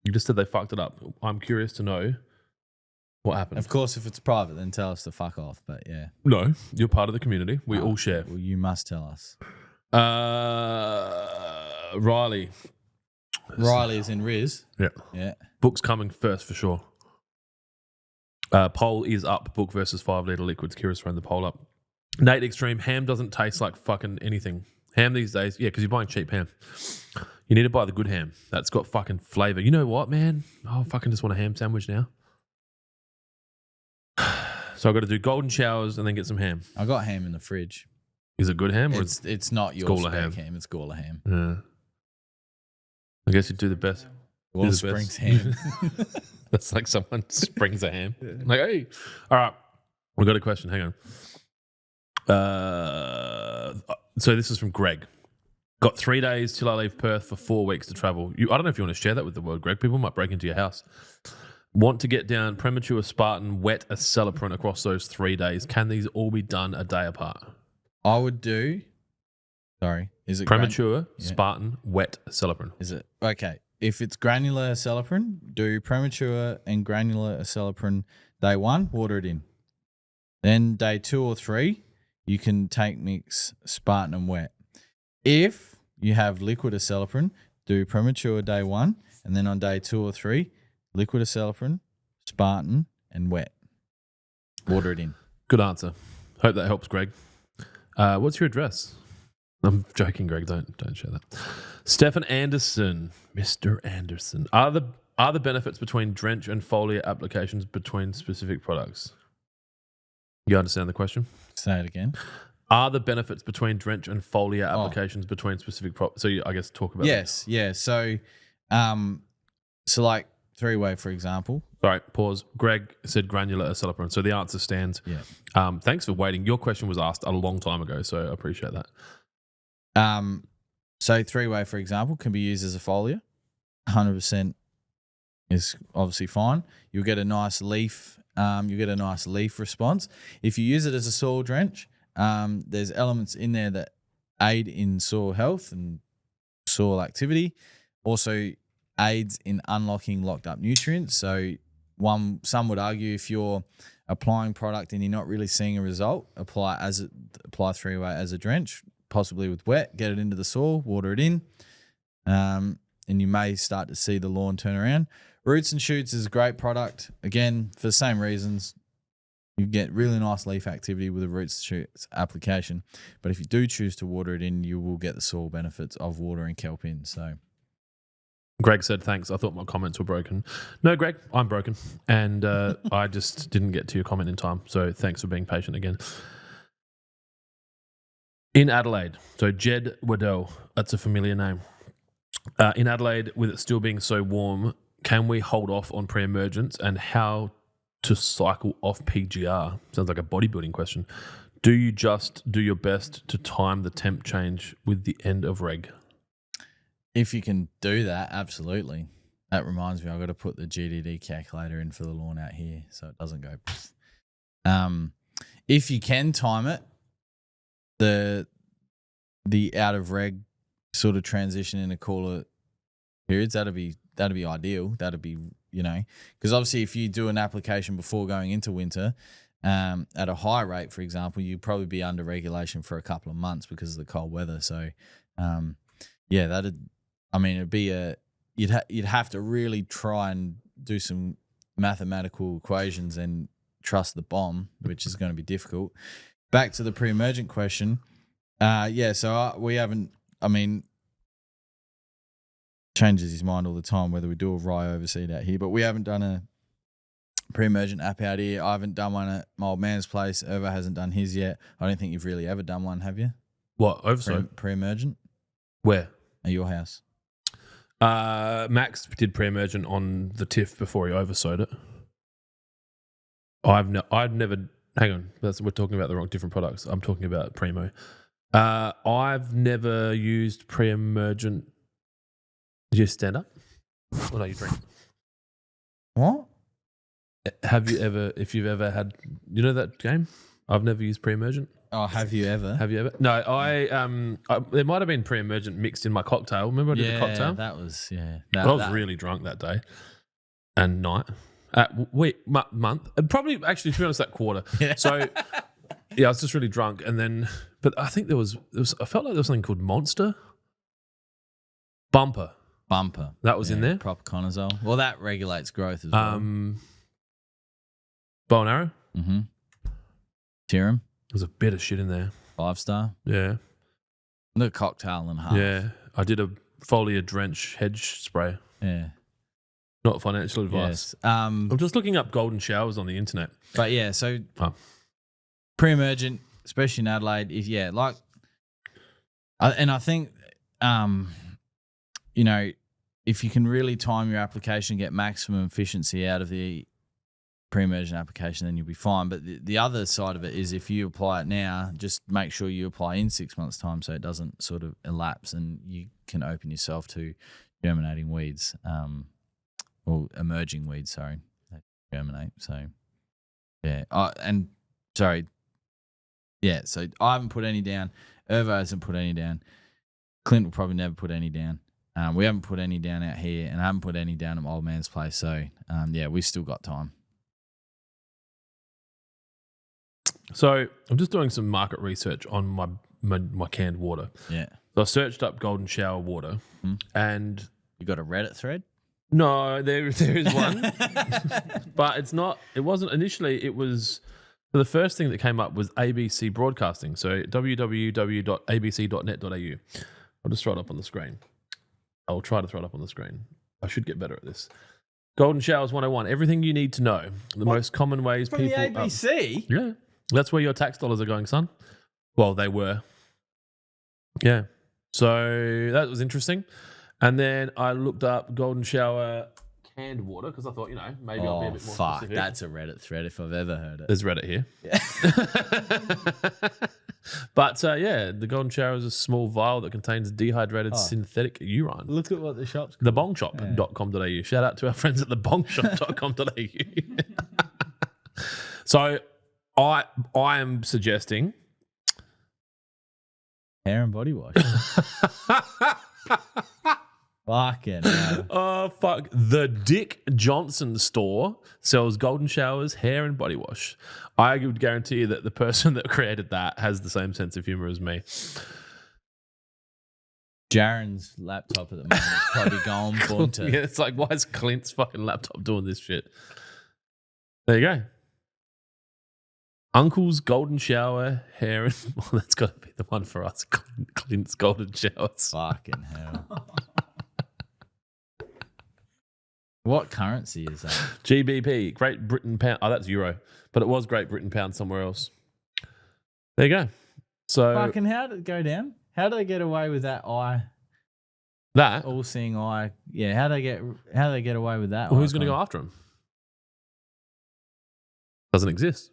You just said they fucked it up. I'm curious to know what happened. Of course, if it's private, then tell us to fuck off. But yeah. No, you're part of the community. We all share. Well, you must tell us. Riley. Riley is in Riz. Yeah. Yeah. Book's coming first for sure. Poll is up. Book versus 5 litre liquids. Kira's thrown the poll up. Nate Extreme. Ham doesn't taste like fucking anything. Ham these days, yeah, because you're buying cheap ham. You need to buy the good ham. That's got fucking flavour. You know what, man? I fucking just want a ham sandwich now. So I've got to do golden showers and then get some ham. I got ham in the fridge. Is it good ham? Or It's not your Gawler spec ham. ham. It's Gawler ham. Yeah. I guess you do the best. Gawler the Springs best. ham. That's like someone springs a ham. Like, hey. All right. We've got a question. Hang on. So this is from Greg. Got 3 days till I leave Perth for 4 weeks to travel. I don't know if you want to share that with the world, Greg. People might break into your house. Want to get down premature Spartan, wet Aceleprint across those 3 days. Can these all be done a day apart? I would do. Sorry, is it Premature Yeah. Spartan, wet Aceleprint. Is it okay? If it's granular Aceleprint, do premature and granular Aceleprint day 1. Water it in. Then day 2 or 3, you can take mix Spartan and wet. If you have liquid acelepryn, do premature day 1, and then on day 2 or 3, liquid acelepryn, Spartan, and wet. Water it in. Good answer. Hope that helps, Greg. What's your address? I'm joking, Greg. Don't share that. Stefan Anderson, Mr. Anderson. Are the benefits between drench and foliar applications between specific products? You understand the question? Say it again. Are the benefits between drench and foliar applications between specific products? So I guess talk about Yes, yeah. So, like 3-way, for example. Sorry, pause. Greg said granular acelepryn. So the answer stands. Yeah. Thanks for waiting. Your question was asked a long time ago, so I appreciate that. So 3-way, for example, can be used as a foliar. 100% is obviously fine. You'll get a nice leaf. You get a nice leaf response. If you use it as a soil drench, there's elements in there that aid in soil health and soil activity. Also aids in unlocking locked up nutrients. So some would argue if you're applying product and you're not really seeing a result, apply 3-way as a drench, possibly with wet, get it into the soil, water it in, and you may start to see the lawn turn around. Roots and Shoots is a great product. Again, for the same reasons, you get really nice leaf activity with a Roots and Shoots application. But if you do choose to water it in, you will get the soil benefits of watering kelp in. So, Greg said, thanks. I thought my comments were broken. No, Greg, I'm broken. And I just didn't get to your comment in time. So thanks for being patient again. In Adelaide, so Jed Waddell, that's a familiar name. In Adelaide, with it still being so warm, can we hold off on pre-emergence and how to cycle off PGR? Sounds like a bodybuilding question. Do you just do your best to time the temp change with the end of reg? if you can do that, absolutely. That reminds me, I've got to put the GDD calculator in for the lawn out here so it doesn't go. If you can time it, the out of reg sort of transition into cooler periods, that'd be ideal. That'd be, because obviously if you do an application before going into winter at a high rate, for example, you'd probably be under regulation for a couple of months because of the cold weather. So, it'd be you'd have to really try and do some mathematical equations and trust the bomb, which is going to be difficult. Back to the pre-emergent question. So we haven't, changes his mind all the time whether we do a rye overseed out here, but we haven't done a pre-emergent app out here. I haven't done one at my old man's place. Irva hasn't done his yet. I don't think you've really ever done one, have you? What, overseed? Pre-emergent? Where? At your house. Max did pre-emergent on the TIFF before he oversowed it. I've never. Hang on, we're talking about the different products. I'm talking about Primo. I've never used pre-emergent. Did you stand up? What are you drinking? What? Have you ever? If you've ever had, that game? I've never used pre-emergent. Oh, have you ever? Have you ever? No, there might have been pre-emergent mixed in my cocktail. Remember I did the cocktail? That was, I was really drunk that day and night. Month. Probably, actually, to be honest, that quarter. Yeah. So, I was just really drunk. And then, but I think I felt like there was something called Monster. Bumper. That was in there. Propiconazole. Well, that regulates growth as well. Bow and arrow. Mm-hmm. Serum. There's a bit of shit in there. 5-star. Yeah. The cocktail and half. Yeah. I did a foliar drench hedge spray. Yeah. Not financial advice. Yes. I'm just looking up golden showers on the internet. But pre-emergent, especially in Adelaide, I think, if you can really time your application, get maximum efficiency out of the pre-emergent application, then you'll be fine. But the other side of it is if you apply it now, just make sure you apply in 6 months' time so it doesn't sort of elapse and you can open yourself to germinating weeds, or emerging weeds, sorry, they germinate. So, so I haven't put any down. Irvo hasn't put any down. Clint will probably never put any down. We haven't put any down out here, and I haven't put any down at my old man's place. So, we've still got time. So I'm just doing some market research on my canned water. Yeah. So I searched up golden shower water, and You got a Reddit thread? no, there is one, but it's not. It wasn't initially. It was the first thing that came up was ABC Broadcasting. So www.abc.net.au. I'll just throw it up on the screen. I'll try to throw it up on the screen. I should get better at this. Golden Showers 101. Everything you need to know. The most common ways From people. the ABC? Yeah. That's where your tax dollars are going, son. Well, they were. Yeah. So that was interesting. And then I looked up golden shower canned water because I thought, maybe I'll be a bit more fuck. specific. That's a Reddit thread if I've ever heard it. There's Reddit here. Yeah. But the golden shower is a small vial that contains dehydrated synthetic urine. Look at what the shop's called. Thebongshop.com.au. Shout out to our friends at thebongshop.com.au. So I am suggesting hair and body wash. Fucking hell. Oh, fuck. The Dick Johnson store sells golden showers, hair, and body wash. I would guarantee you that the person that created that has the same sense of humor as me. Jaren's laptop at the moment is probably gone bunter. Yeah, it's like, why is Clint's fucking laptop doing this shit? There you go. Uncle's golden shower, hair, and... Well, that's got to be the one for us. Clint's golden showers. Fucking hell. What currency is that? GBP, Great Britain pound. Oh, that's euro. But it was Great Britain pound somewhere else. There you go. So Fucking how did it go down? How do they get away with that eye? that. All-seeing eye. Yeah, how do they get away with that? Well, who's going to icon? go after him? Doesn't exist.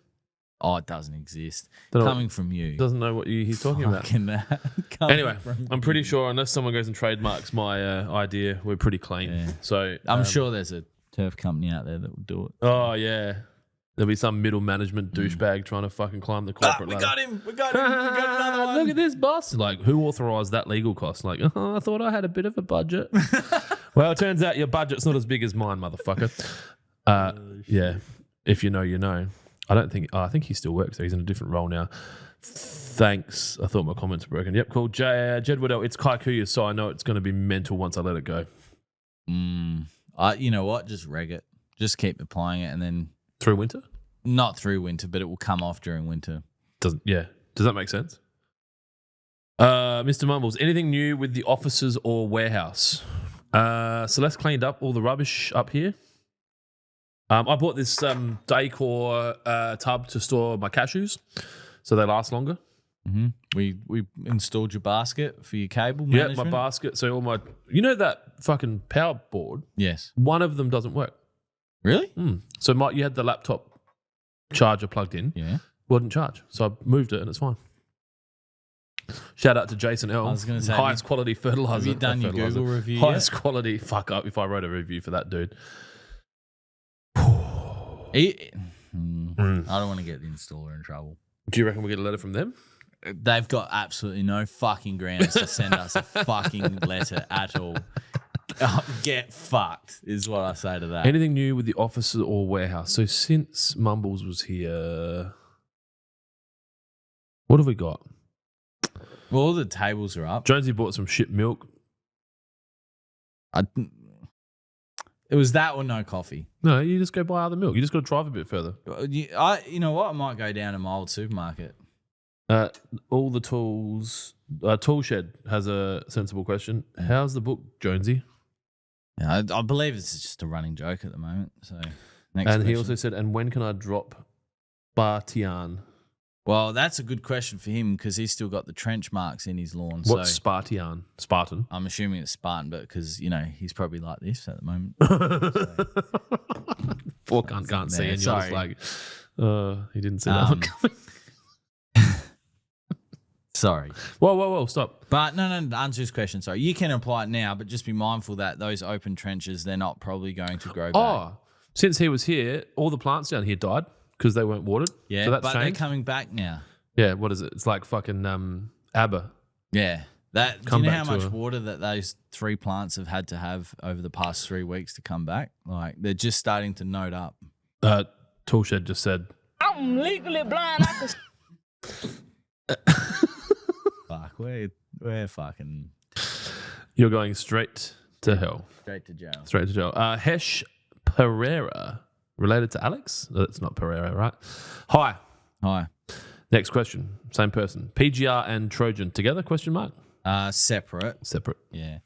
Oh, it doesn't exist. Don't know- Coming from you. Doesn't know what he's talking about. Fucking that. Coming Anyway, from I'm pretty you. sure unless someone goes and trademarks my idea, we're pretty clean. Yeah. So I'm sure there's a turf company out there that will do it. Oh yeah, there'll be some middle management douchebag trying to fucking climb the corporate we ladder. got him. We got another one. Look at this, boss. Like, who authorised that legal cost? Like, I thought I had a bit of a budget. Well, it turns out your budget's not as big as mine, motherfucker. Yeah, if you know, you know. I think he still works there. He's in a different role now. Thanks. I thought my comments were broken. Yep, cool. Jed Waddell, it's Kaikuya, so I know it's going to be mental once I let it go. You know what? Just reg it. Just keep applying it, and then Through winter? not through winter, but it will come off during winter. Does that make sense? Mr. Mumbles, anything new with the offices or warehouse? Celeste cleaned up all the rubbish up here. I bought this decor tub to store my cashews, so they last longer. Mm-hmm. We installed your basket for your cable Yeah, management. my basket. So all my, that fucking power board. Yes. One of them doesn't work. Really? So you had the laptop charger plugged in. Yeah. Wouldn't charge, so I moved it and it's fine. Shout out to Jason L. I was going to say, highest quality fertilizer. have you done your fertilizer. Google review Highest yet? quality. Fuck up if I wrote a review for that dude. I don't want to get the installer in trouble. Do you reckon we'll get a letter from them? They've got absolutely no fucking grounds to send us a fucking letter at all. Get fucked is what I say to that. Anything new with the office or warehouse? So since Mumbles was here, what have we got? Well, all the tables are up. Jonesy bought some shit milk. It was that or no coffee. No, you just go buy other milk. You just got to drive a bit further. You know what? I might go down to my old supermarket. All the tools. Tool Shed has a sensible question. How's the book, Jonesy? Yeah, I believe it's just a running joke at the moment. So next And he question. also said, and when can I drop Bartian? Well, that's a good question for him because he's still got the trench marks in his lawn. What's So Spartian? Spartan. I'm assuming it's Spartan, but because, he's probably like this at the moment. Poor cunt can't see, and you're just Sorry. like, he didn't see that one coming. Sorry. Whoa, stop. But no, to answer his question, sorry. You can apply it now, but just be mindful that those open trenches, they're not probably going to grow back. Oh, since he was here, all the plants down here died because they weren't watered. Yeah, so that's but changed. they're coming back now. Yeah, what is it? It's like fucking ABBA. Yeah. Do Come you know back how to much a- water that those 3 plants have had to have over the past 3 weeks to come back? Like, they're just starting to note up. Toolshed just said, I'm legally blind. I can Fuck, where We're fucking You're going straight to hell. straight to jail. Straight to jail. Hesh Pereira, related to Alex? No, that's not Pereira, right? Hi. Hi. Next question. Same person. PGR and Trojan together? Question mark. Separate. Separate. Yeah.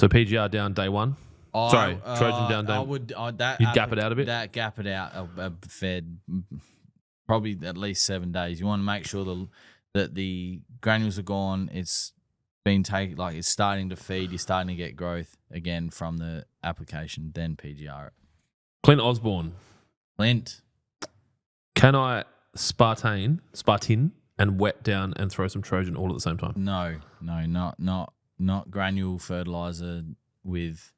So PGR down day one. Sorry, Trojan down day. I would. That You'd gap it out a bit? That gap it out a fed probably at least 7 days. You want to make sure that the granules are gone. It's been taken, like it's starting to feed. You're starting to get growth again from the application. Then PGR it. Clint Osborne. Clint. Can I Spartin and wet down and throw some Trojan all at the same time? No, not granule fertilizer with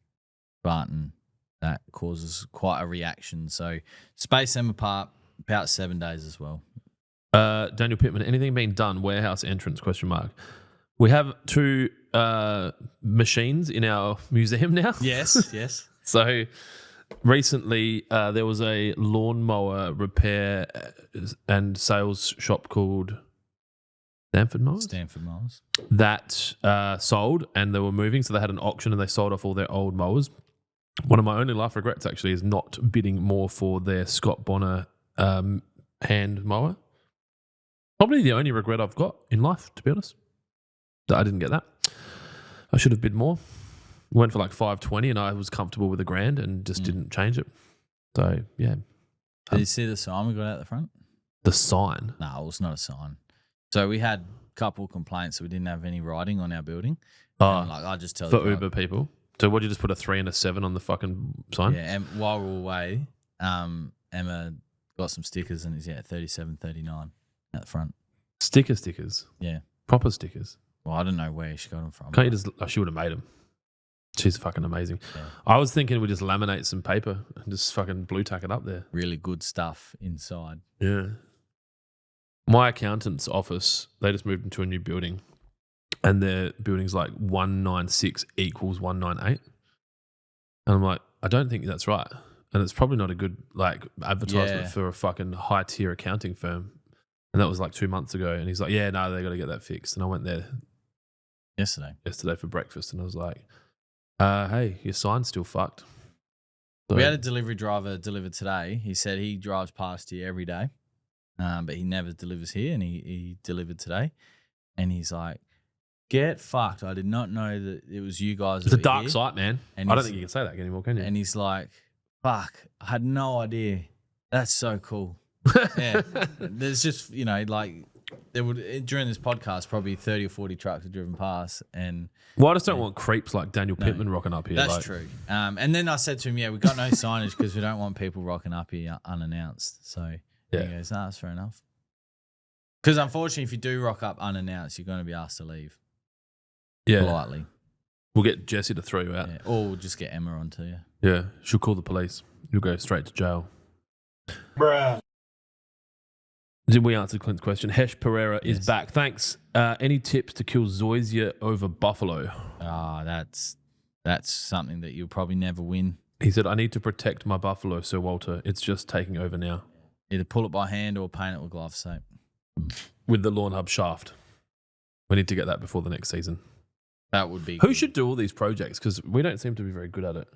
Spartan. That causes quite a reaction. So space them apart about 7 days as well. Daniel Pittman, anything being done? Warehouse entrance? Question mark. We have 2 machines in our museum now. Yes. So recently there was a lawnmower repair and sales shop called Stanford Mowers that sold, and they were moving, so they had an auction and they sold off all their old mowers. One of my only life regrets actually is not bidding more for their Scott Bonner hand mower. Probably the only regret I've got in life, to be honest, that I didn't get that. I should have bid more. Went for like $520 and I was comfortable with $1,000 and just didn't change it. So yeah. Did you see the sign we got out the front? The sign? No, it was not a sign. So we had a couple of complaints that we didn't have any writing on our building. And I just tell for the Uber people. So what, you just put a 3 and a 7 on the fucking sign? Yeah, and while we were away, Emma got some stickers and it's 37.39 at the front. Stickers? Yeah. Proper stickers? Well, I don't know where she got them from. Can't you just, she would have made them. She's fucking amazing. Yeah. I was thinking we just laminate some paper and just fucking blue tack it up there. Really good stuff inside. Yeah. My accountant's office, they just moved into a new building and their building's like 196 equals 198. And I'm like, I don't think that's right. And it's probably not a good like advertisement for a fucking high tier accounting firm. And that was like 2 months ago. And he's like, yeah, no, they got to get that fixed. And I went there yesterday for breakfast and I was like, hey, your sign's still fucked. So, we had a delivery driver deliver today. He said he drives past here every day, but he never delivers here, and he delivered today. And he's like, get fucked. I did not know that it was you guys. It's a dark site, man. And I don't think you can say that anymore, can you? And he's like, fuck, I had no idea. That's so cool. Yeah. There's just, like there would, during this podcast, probably 30 or 40 trucks have driven past. And well, I just don't want creeps like Daniel Pittman rocking up here. That's true. And then I said to him, we got no signage because we don't want people rocking up here unannounced. So he goes, that's fair enough. Because unfortunately, if you do rock up unannounced, you're going to be asked to leave. Yeah. Politely. We'll get Jesse to throw you out. Yeah. Or we'll just get Emma onto you. Yeah. She'll call the police. You'll go straight to jail. Bruh. Did we answer Clint's question? Hesh Pereira is back. Thanks. Any tips to kill Zoysia over buffalo? That's something that you'll probably never win. He said, I need to protect my buffalo, Sir Walter. It's just taking over now. Either pull it by hand or paint it with glyphosate. With the Lawnhub shaft. We need to get that before the next season. That would be Who good. should do all these projects? Because we don't seem to be very good at it.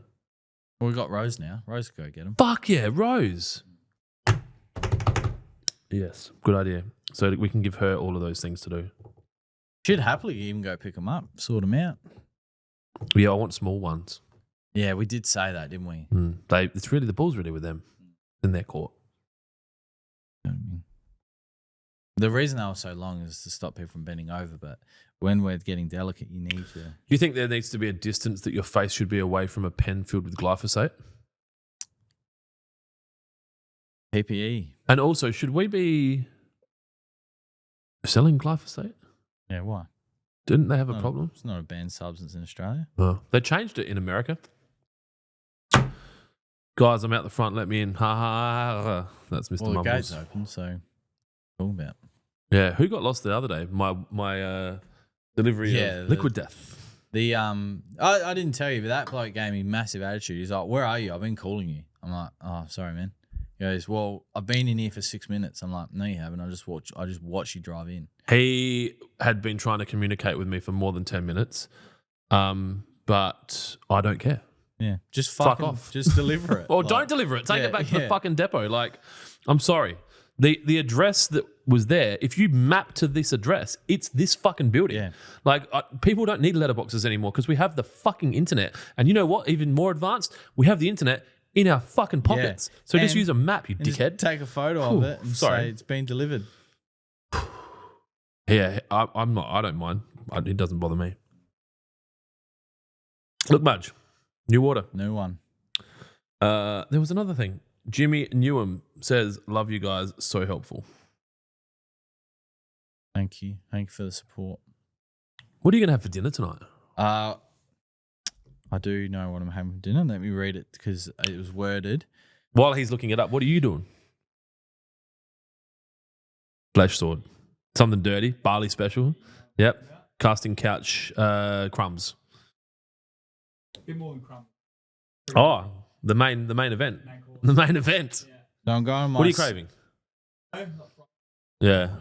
Well, we've got Rose now. Rose could go get them. Fuck yeah, Rose. Yes, good idea. So we can give her all of those things to do. She'd happily even go pick them up, sort them out. Yeah, I want small ones. Yeah, we did say that, didn't we? It's really, the ball's really with them in their court. You know what I mean? The reason they were so long is to stop people from bending over, but when we're getting delicate, you need to. Do you think there needs to be a distance that your face should be away from a pen filled with glyphosate? PPE. And also, should we be selling glyphosate? Yeah, why? Didn't they have a problem? It's not a banned substance in Australia. Oh. They changed it in America. Guys, I'm out the front. Let me in. Ha ha ha. That's Mr. Well, the Mumbles. gate's open, so talk about. Yeah, who got lost the other day? My delivery of liquid death. The I didn't tell you, but that bloke gave me massive attitude. He's like, "Where are you? I've been calling you." I'm like, "Oh, sorry, man." He goes, well, I've been in here for 6 minutes. I'm like, no, you haven't. I just watch you drive in. He had been trying to communicate with me for more than 10 minutes, but I don't care. Yeah, just Fuck off. Just deliver it. Or don't deliver it. Take yeah, it back to the yeah. fucking depot. Like, I'm sorry. The address that was there, if you map to this address, it's this fucking building. Yeah. Like, people don't need letterboxes anymore because we have the fucking internet. And you know what? Even more advanced, we have the internet in our fucking pockets. Yeah. So just And- use a map, you And just dickhead. take a photo of it and say it's been delivered. Yeah, I'm not. I don't mind. It doesn't bother me. Look, Mudge, new water. No one. There was another thing. Jimmy Newham says, "Love you guys, so helpful." Thank you. Thank you for the support. What are you gonna have for dinner tonight? I do know what I'm having for dinner. Let me read it because it was worded. While he's looking it up, what are you doing? Flesh sword, something dirty, barley special. Yep, casting couch crumbs. A bit more than crumb. Oh, the main event. The main event. So I'm going. What are you craving? Yeah.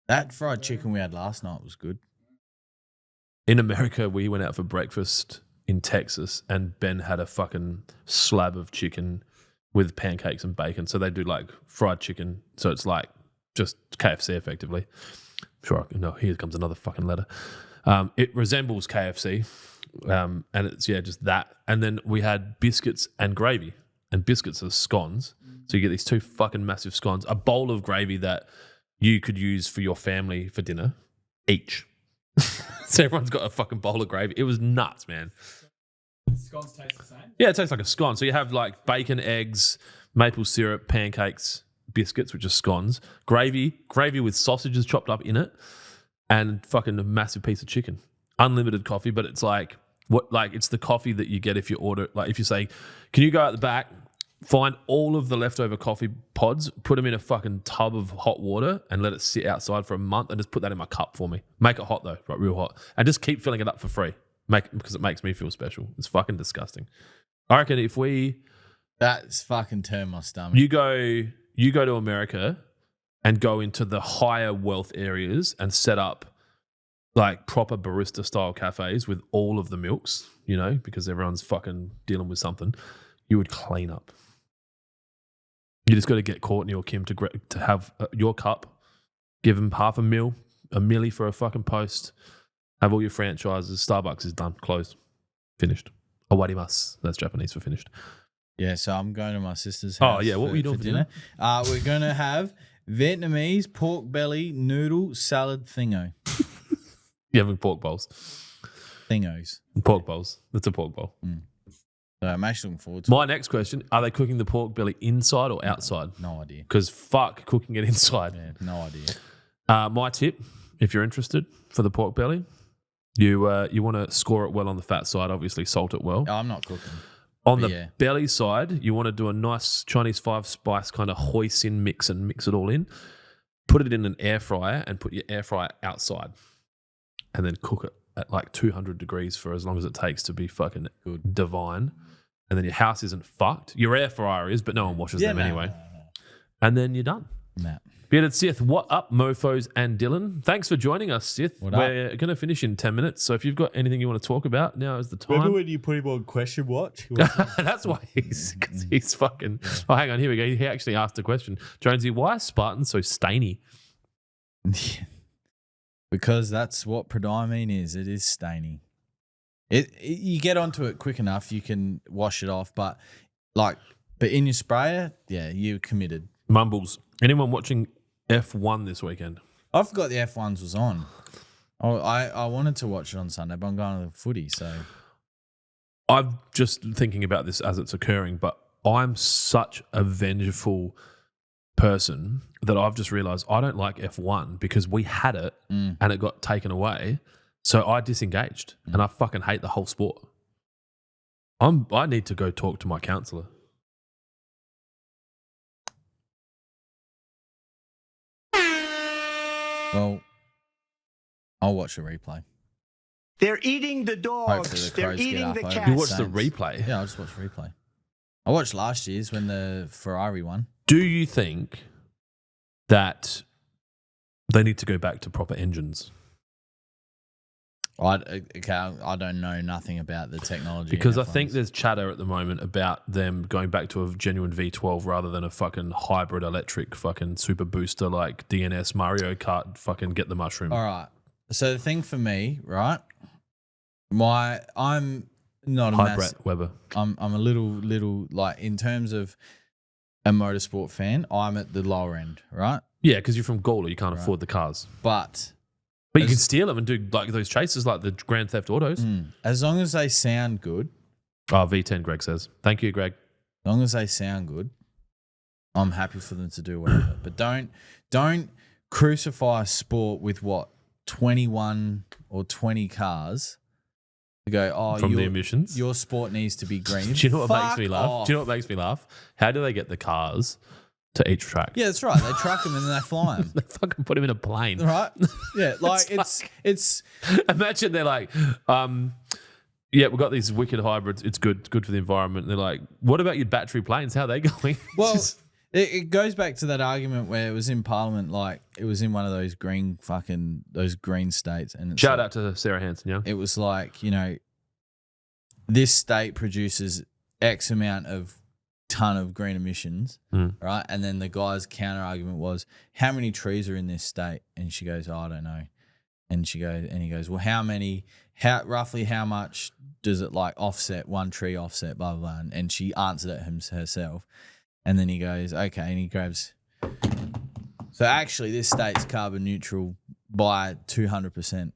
That fried chicken we had last night was good. In America, we went out for breakfast in Texas, and Ben had a fucking slab of chicken with pancakes and bacon. So they do like fried chicken. So it's like just KFC effectively. Sure. No, here comes another fucking letter. It resembles KFC. And it's, just that. And then we had biscuits and gravy. And biscuits are scones. So you get these two fucking massive scones, a bowl of gravy that you could use for your family for dinner each. So everyone's got a fucking bowl of gravy. It was nuts, man. Scones taste the same? Yeah, it tastes like a scone. So you have like bacon, eggs, maple syrup, pancakes, biscuits, which are scones, gravy with sausages chopped up in it, and fucking a massive piece of chicken. Unlimited coffee, but it's like it's the coffee that you get if you order. Like if you say, can you go out the back, find all of the leftover coffee pods, put them in a fucking tub of hot water and let it sit outside for a month and just put that in my cup for me. Make it hot though, right, real hot. And just keep filling it up for free. Because it makes me feel special. It's fucking disgusting. I reckon if That's fucking turned my stomach. you go to America and go into the higher wealth areas and set up like proper barista style cafes with all of the milks, because everyone's fucking dealing with something, you would clean up. You just got to get Courtney or Kim to have your cup, give them half a milli for a fucking post, have all your franchises. Starbucks is done, closed, finished. Owarimasu. That's Japanese for finished. Yeah, so I'm going to my sister's house. Oh, yeah. What were you doing for dinner? We're going to have Vietnamese pork belly noodle salad thingo. You having pork bowls? Thingos. Pork bowls. That's a pork bowl. So I'm actually looking forward to My next question, are they cooking the pork belly inside or outside? No idea. Because fuck cooking it inside. Yeah, no idea. My tip, if you're interested for the pork belly, you want to score it well on the fat side, obviously salt it well. Oh, I'm not cooking. On the yeah. belly side, you want to do a nice Chinese 5-spice kind of hoisin mix and mix it all in. Put it in an air fryer and put your air fryer outside. And then cook it at like 200 degrees for as long as it takes to be fucking good, divine. And then your house isn't fucked. Your air fryer is, but no one washes them anyway. No. And then you're done. Nah. Bearded Sith, what up, mofos and Dylan? Thanks for joining us, Sith. What up? We're going to finish in 10 minutes. So if you've got anything you want to talk about, now is the time. Remember when you put him on question watch? That's why he's fucking... Oh, hang on. Here we go. He actually asked a question. Jonesy, why is Spartan so stainy? Because that's what prodimine is. It is stainy. You get onto it quick enough, you can wash it off. But in your sprayer, yeah, you're committed. Mumbles. Anyone watching F1 this weekend? I forgot the F1s was on. I wanted to watch it on Sunday, but I'm going to the footy, so... I'm just thinking about this as it's occurring, but I'm such a vengeful person that I've just realised I don't like F1 because we had it and it got taken away. So I disengaged and I fucking hate the whole sport. I need to go talk to my counsellor. Well, I'll watch a replay. They're eating the Hopefully dogs. the They're Crows get eating up the over cats. You watched the Saints. replay? Yeah, I'll just watch a replay. I watched last year's when the Ferrari won. Do you think that they need to go back to proper engines? I don't know nothing about the technology. Because in I think F1s. there's chatter at the moment about them going back to a genuine V12 rather than a fucking hybrid electric fucking super booster like DNS Mario Kart fucking get the mushroom. All right. So the thing for me, right? I'm not a Hi, mass, Brett Weber. I'm a little like in terms of a motorsport fan, I'm at the lower end, right? Yeah, because you're from Gawler, you can't afford the cars. But you can steal them and do like those chases like the Grand Theft Autos. as long as they sound good, Oh, V10, Greg says. Thank you, Greg. as long as they sound good, I'm happy for them to do whatever. But don't crucify a sport with 21 or 20 cars to go, oh, From the emissions. your sport needs to be green. Do you know what makes me Fuck laugh? off. Do you know what makes me laugh? How do they get the cars to each track? Yeah, that's right. They truck them and then they fly them. They fucking put him in a plane. Right? Yeah, like it's Imagine they're like, yeah, we've got these wicked hybrids. It's good for the environment. And they're like, what about your battery planes? How are they going? well, it goes back to that argument where it was in Parliament, like it was in one of those green states, and it's Shout like, out to Sarah Hanson, yeah. it was like, this state produces X amount of ton of green emissions, right? And then the guy's counter argument was, how many trees are in this state? And she goes, oh, I don't know. And he goes, well, roughly how much does it like offset, one tree offset, blah, blah, blah. And she answered it herself. And then he goes, okay, and he grabs. So actually, this state's carbon neutral by 200%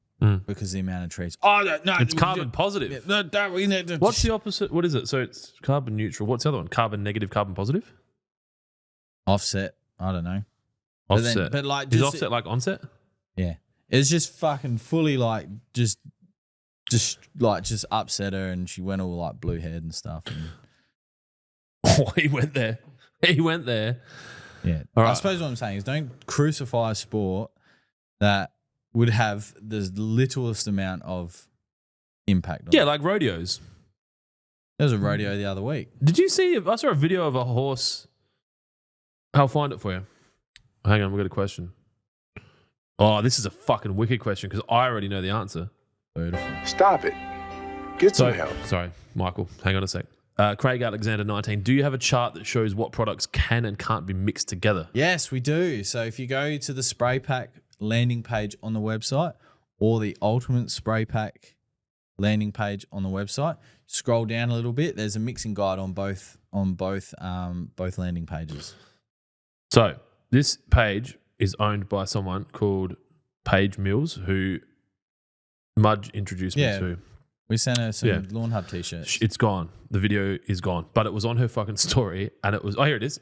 because the amount of trees. Oh, no. It's carbon positive. What's the opposite? What is it? So it's carbon neutral. What's the other one? Carbon negative, carbon positive? Offset. I don't know. But Offset. then- but like, is just- offset like onset? Yeah. It's just fucking fully like just upset her, and she went all like blue head and stuff. And Oh, he went there. yeah. All right. I suppose what I'm saying is don't crucify a sport that would have the littlest amount of impact on Yeah, it. like rodeos. There was a rodeo the other week. Did you see? I saw a video of a horse. I'll find it for you. Hang on, we've got a question. Oh, this is a fucking wicked question because I already know the answer. Beautiful. Stop it. Get some help. Sorry, Michael. Hang on a sec. Craig Alexander 19. Do you have a chart that shows what products can and can't be mixed together? Yes, we do. So if you go to the spray pack landing page on the website or the ultimate spray pack landing page on the website, scroll down a little bit. There's a mixing guide on both landing pages. So this page is owned by someone called Paige Mills, who Mudge introduced me to. We sent her some Lawnhub t-shirts. It's gone. The video is gone, but it was on her fucking story, and it was. Oh, here it is.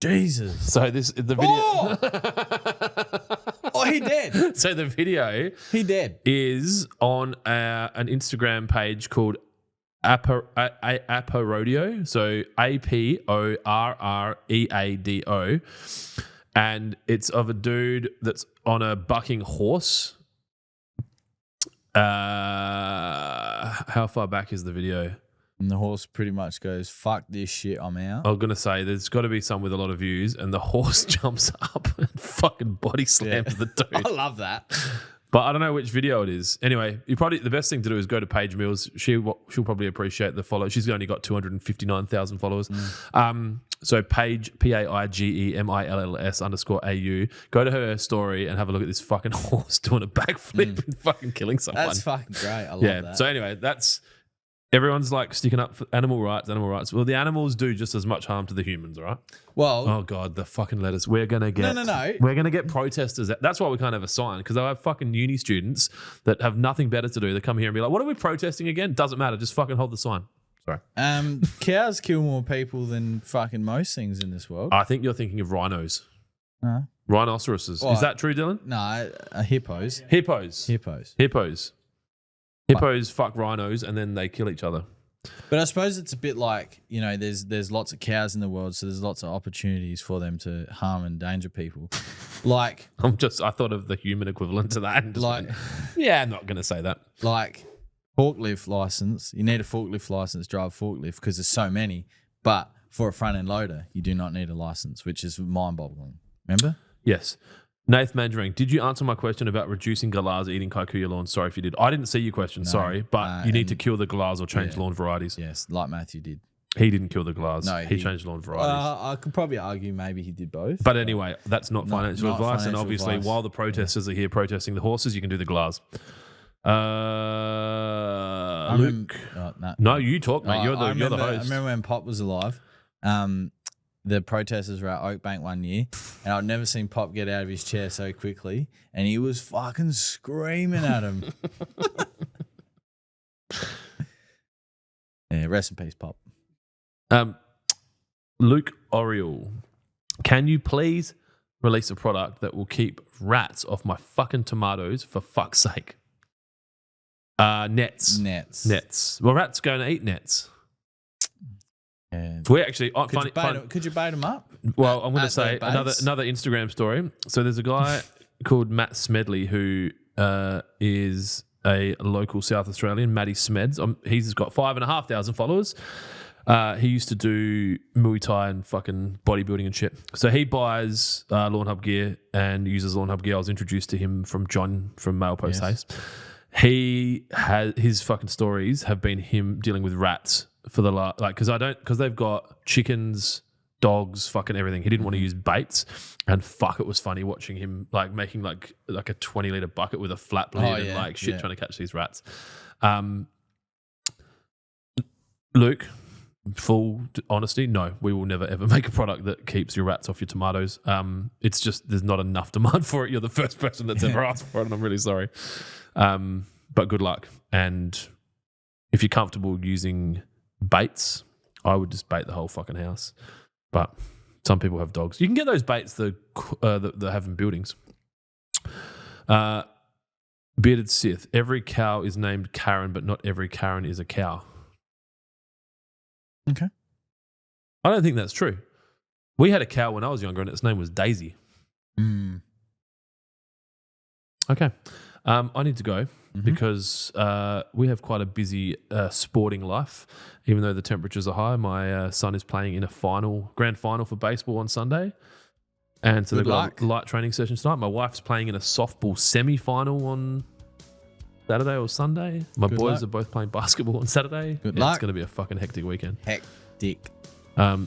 Jesus. So the video. Oh, he did. So the video He did. is on an Instagram page called Aporodio. So APORREADO. And it's of a dude that's on a bucking horse. How far back is the video? And the horse pretty much goes, fuck this shit, I'm out. I'm going to say there's got to be some with a lot of views, and the horse jumps up and fucking body slams the dude. I love that. But I don't know which video it is. Anyway, the best thing to do is go to Paige Mills. She'll probably appreciate the follow. She's only got 259,000 followers. So Paige, PAIGEMILLS_AU. Go to her story and have a look at this fucking horse doing a backflip and fucking killing someone. That's fucking great. I love that. So anyway, everyone's like sticking up for animal rights. Well, the animals do just as much harm to the humans, all right? Well, Oh God, the fucking letters. We're gonna get No. We're gonna get protesters. That's why we can't have a sign, because they'll have fucking uni students that have nothing better to do. They come here and be like, "What are we protesting again?" Doesn't matter. Just fucking hold the sign. Sorry. cows kill more people than fucking most things in this world. I think you're thinking of rhinos, rhinoceroses. Well, Is that true, Dylan? No, hippos. Hippos. Hippos fuck rhinos and then they kill each other. But I suppose it's a bit like, there's lots of cows in the world, so there's lots of opportunities for them to harm and endanger people. Like, I thought of the human equivalent to that. And just Like- went, yeah, I'm not going to say that. like Forklift license. You need a forklift license, drive a forklift, because there's so many. But for a front end loader, you do not need a license, which is mind-boggling. Remember? Yes. Nath Mandarin, did you answer my question about reducing galahs eating kikuyu lawns? Sorry if you did. I didn't see your question, No, sorry. But you need to kill the galahs or change yeah. lawn varieties. Yes, like Matthew did. He didn't kill the galahs. No, he changed lawn varieties. I could probably argue maybe he did both. But anyway, that's not financial not advice. And financial obviously, advice. while the protesters are here protesting the horses, you can do the galahs. Luke. No, you talk, mate. You're the host. I remember when Pop was alive. The protesters were at Oak Bank one year, and I'd never seen Pop get out of his chair so quickly, and he was fucking screaming at him. Yeah, rest in peace, Pop. Luke Oriel, can you please release a product that will keep rats off my fucking tomatoes for fuck's sake? Nets. Well, rats going to eat nets. Yeah. We actually Could you bait them up? Well, I'm going to At say their base? another Instagram story. So there's a guy called Matt Smedley who is a local South Australian, Matty Smeds. He's got 5,500 followers. He used to do Muay Thai and fucking bodybuilding and shit. So he buys Lawnhub gear and uses Lawnhub gear. I was introduced to him from John from Mailpost Haste. He has his fucking stories have been him dealing with rats for the because they've got chickens, dogs, fucking everything. He didn't want to use baits, and fuck, it was funny watching him like making like a 20-liter bucket with a flat lid and trying to catch these rats. Luke, full honesty, no, we will never ever make a product that keeps your rats off your tomatoes. It's just there's not enough demand for it. You're the first person that's ever asked for it, and I'm really sorry. But good luck. And if you're comfortable using baits, I would just bait the whole fucking house. But some people have dogs. You can get those baits that have in buildings. Bearded Sith. Every cow is named Karen, but not every Karen is a cow. Okay. I don't think that's true. We had a cow when I was younger, and its name was Daisy. Okay. I need to go because we have quite a busy sporting life. Even though the temperatures are high, my son is playing in a grand final for baseball on Sunday. And so they've got a light training session tonight. My wife's playing in a softball semi-final on Saturday or Sunday. My boys are both playing basketball on Saturday. It's going to be a fucking hectic weekend. Hectic.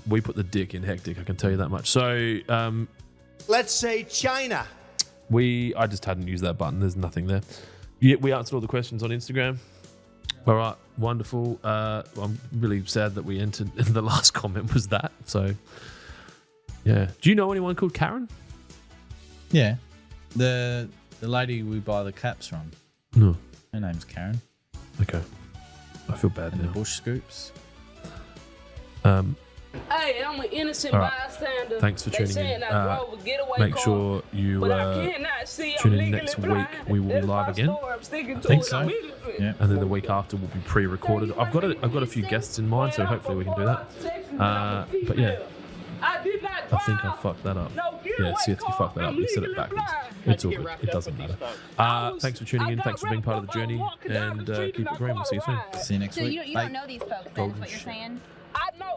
We put the dick in hectic, I can tell you that much. So Let's say China. I just hadn't used that button. There's nothing there. Yeah, we answered all the questions on Instagram. All right, wonderful. I'm really sad that we entered. The last comment was that. So, yeah. Do you know anyone called Karen? Yeah, the lady we buy the caps from. No. Her name's Karen. Okay. I feel bad And now. the bush scoops. Hey, I'm an innocent All right. bystander. Thanks for They tuning saying in. I drove a getaway Make car, sure you but I cannot see. I'm tune in legally next week. blind. We will be That's live my again. story. I'm sticking I to think it. so. I'm innocent. Yeah. And then the week after will be pre-recorded. I've got a few guests in mind, so hopefully we can do that. But yeah, I think I fucked that up. Yeah, Sith, you fucked that up. You said it backwards. It's all good. It doesn't matter. Thanks for tuning in. Thanks for being part of the journey. And keep it green. We'll see you soon. See you next So week. you Bye. don't know these folks, then, is what you're saying? I know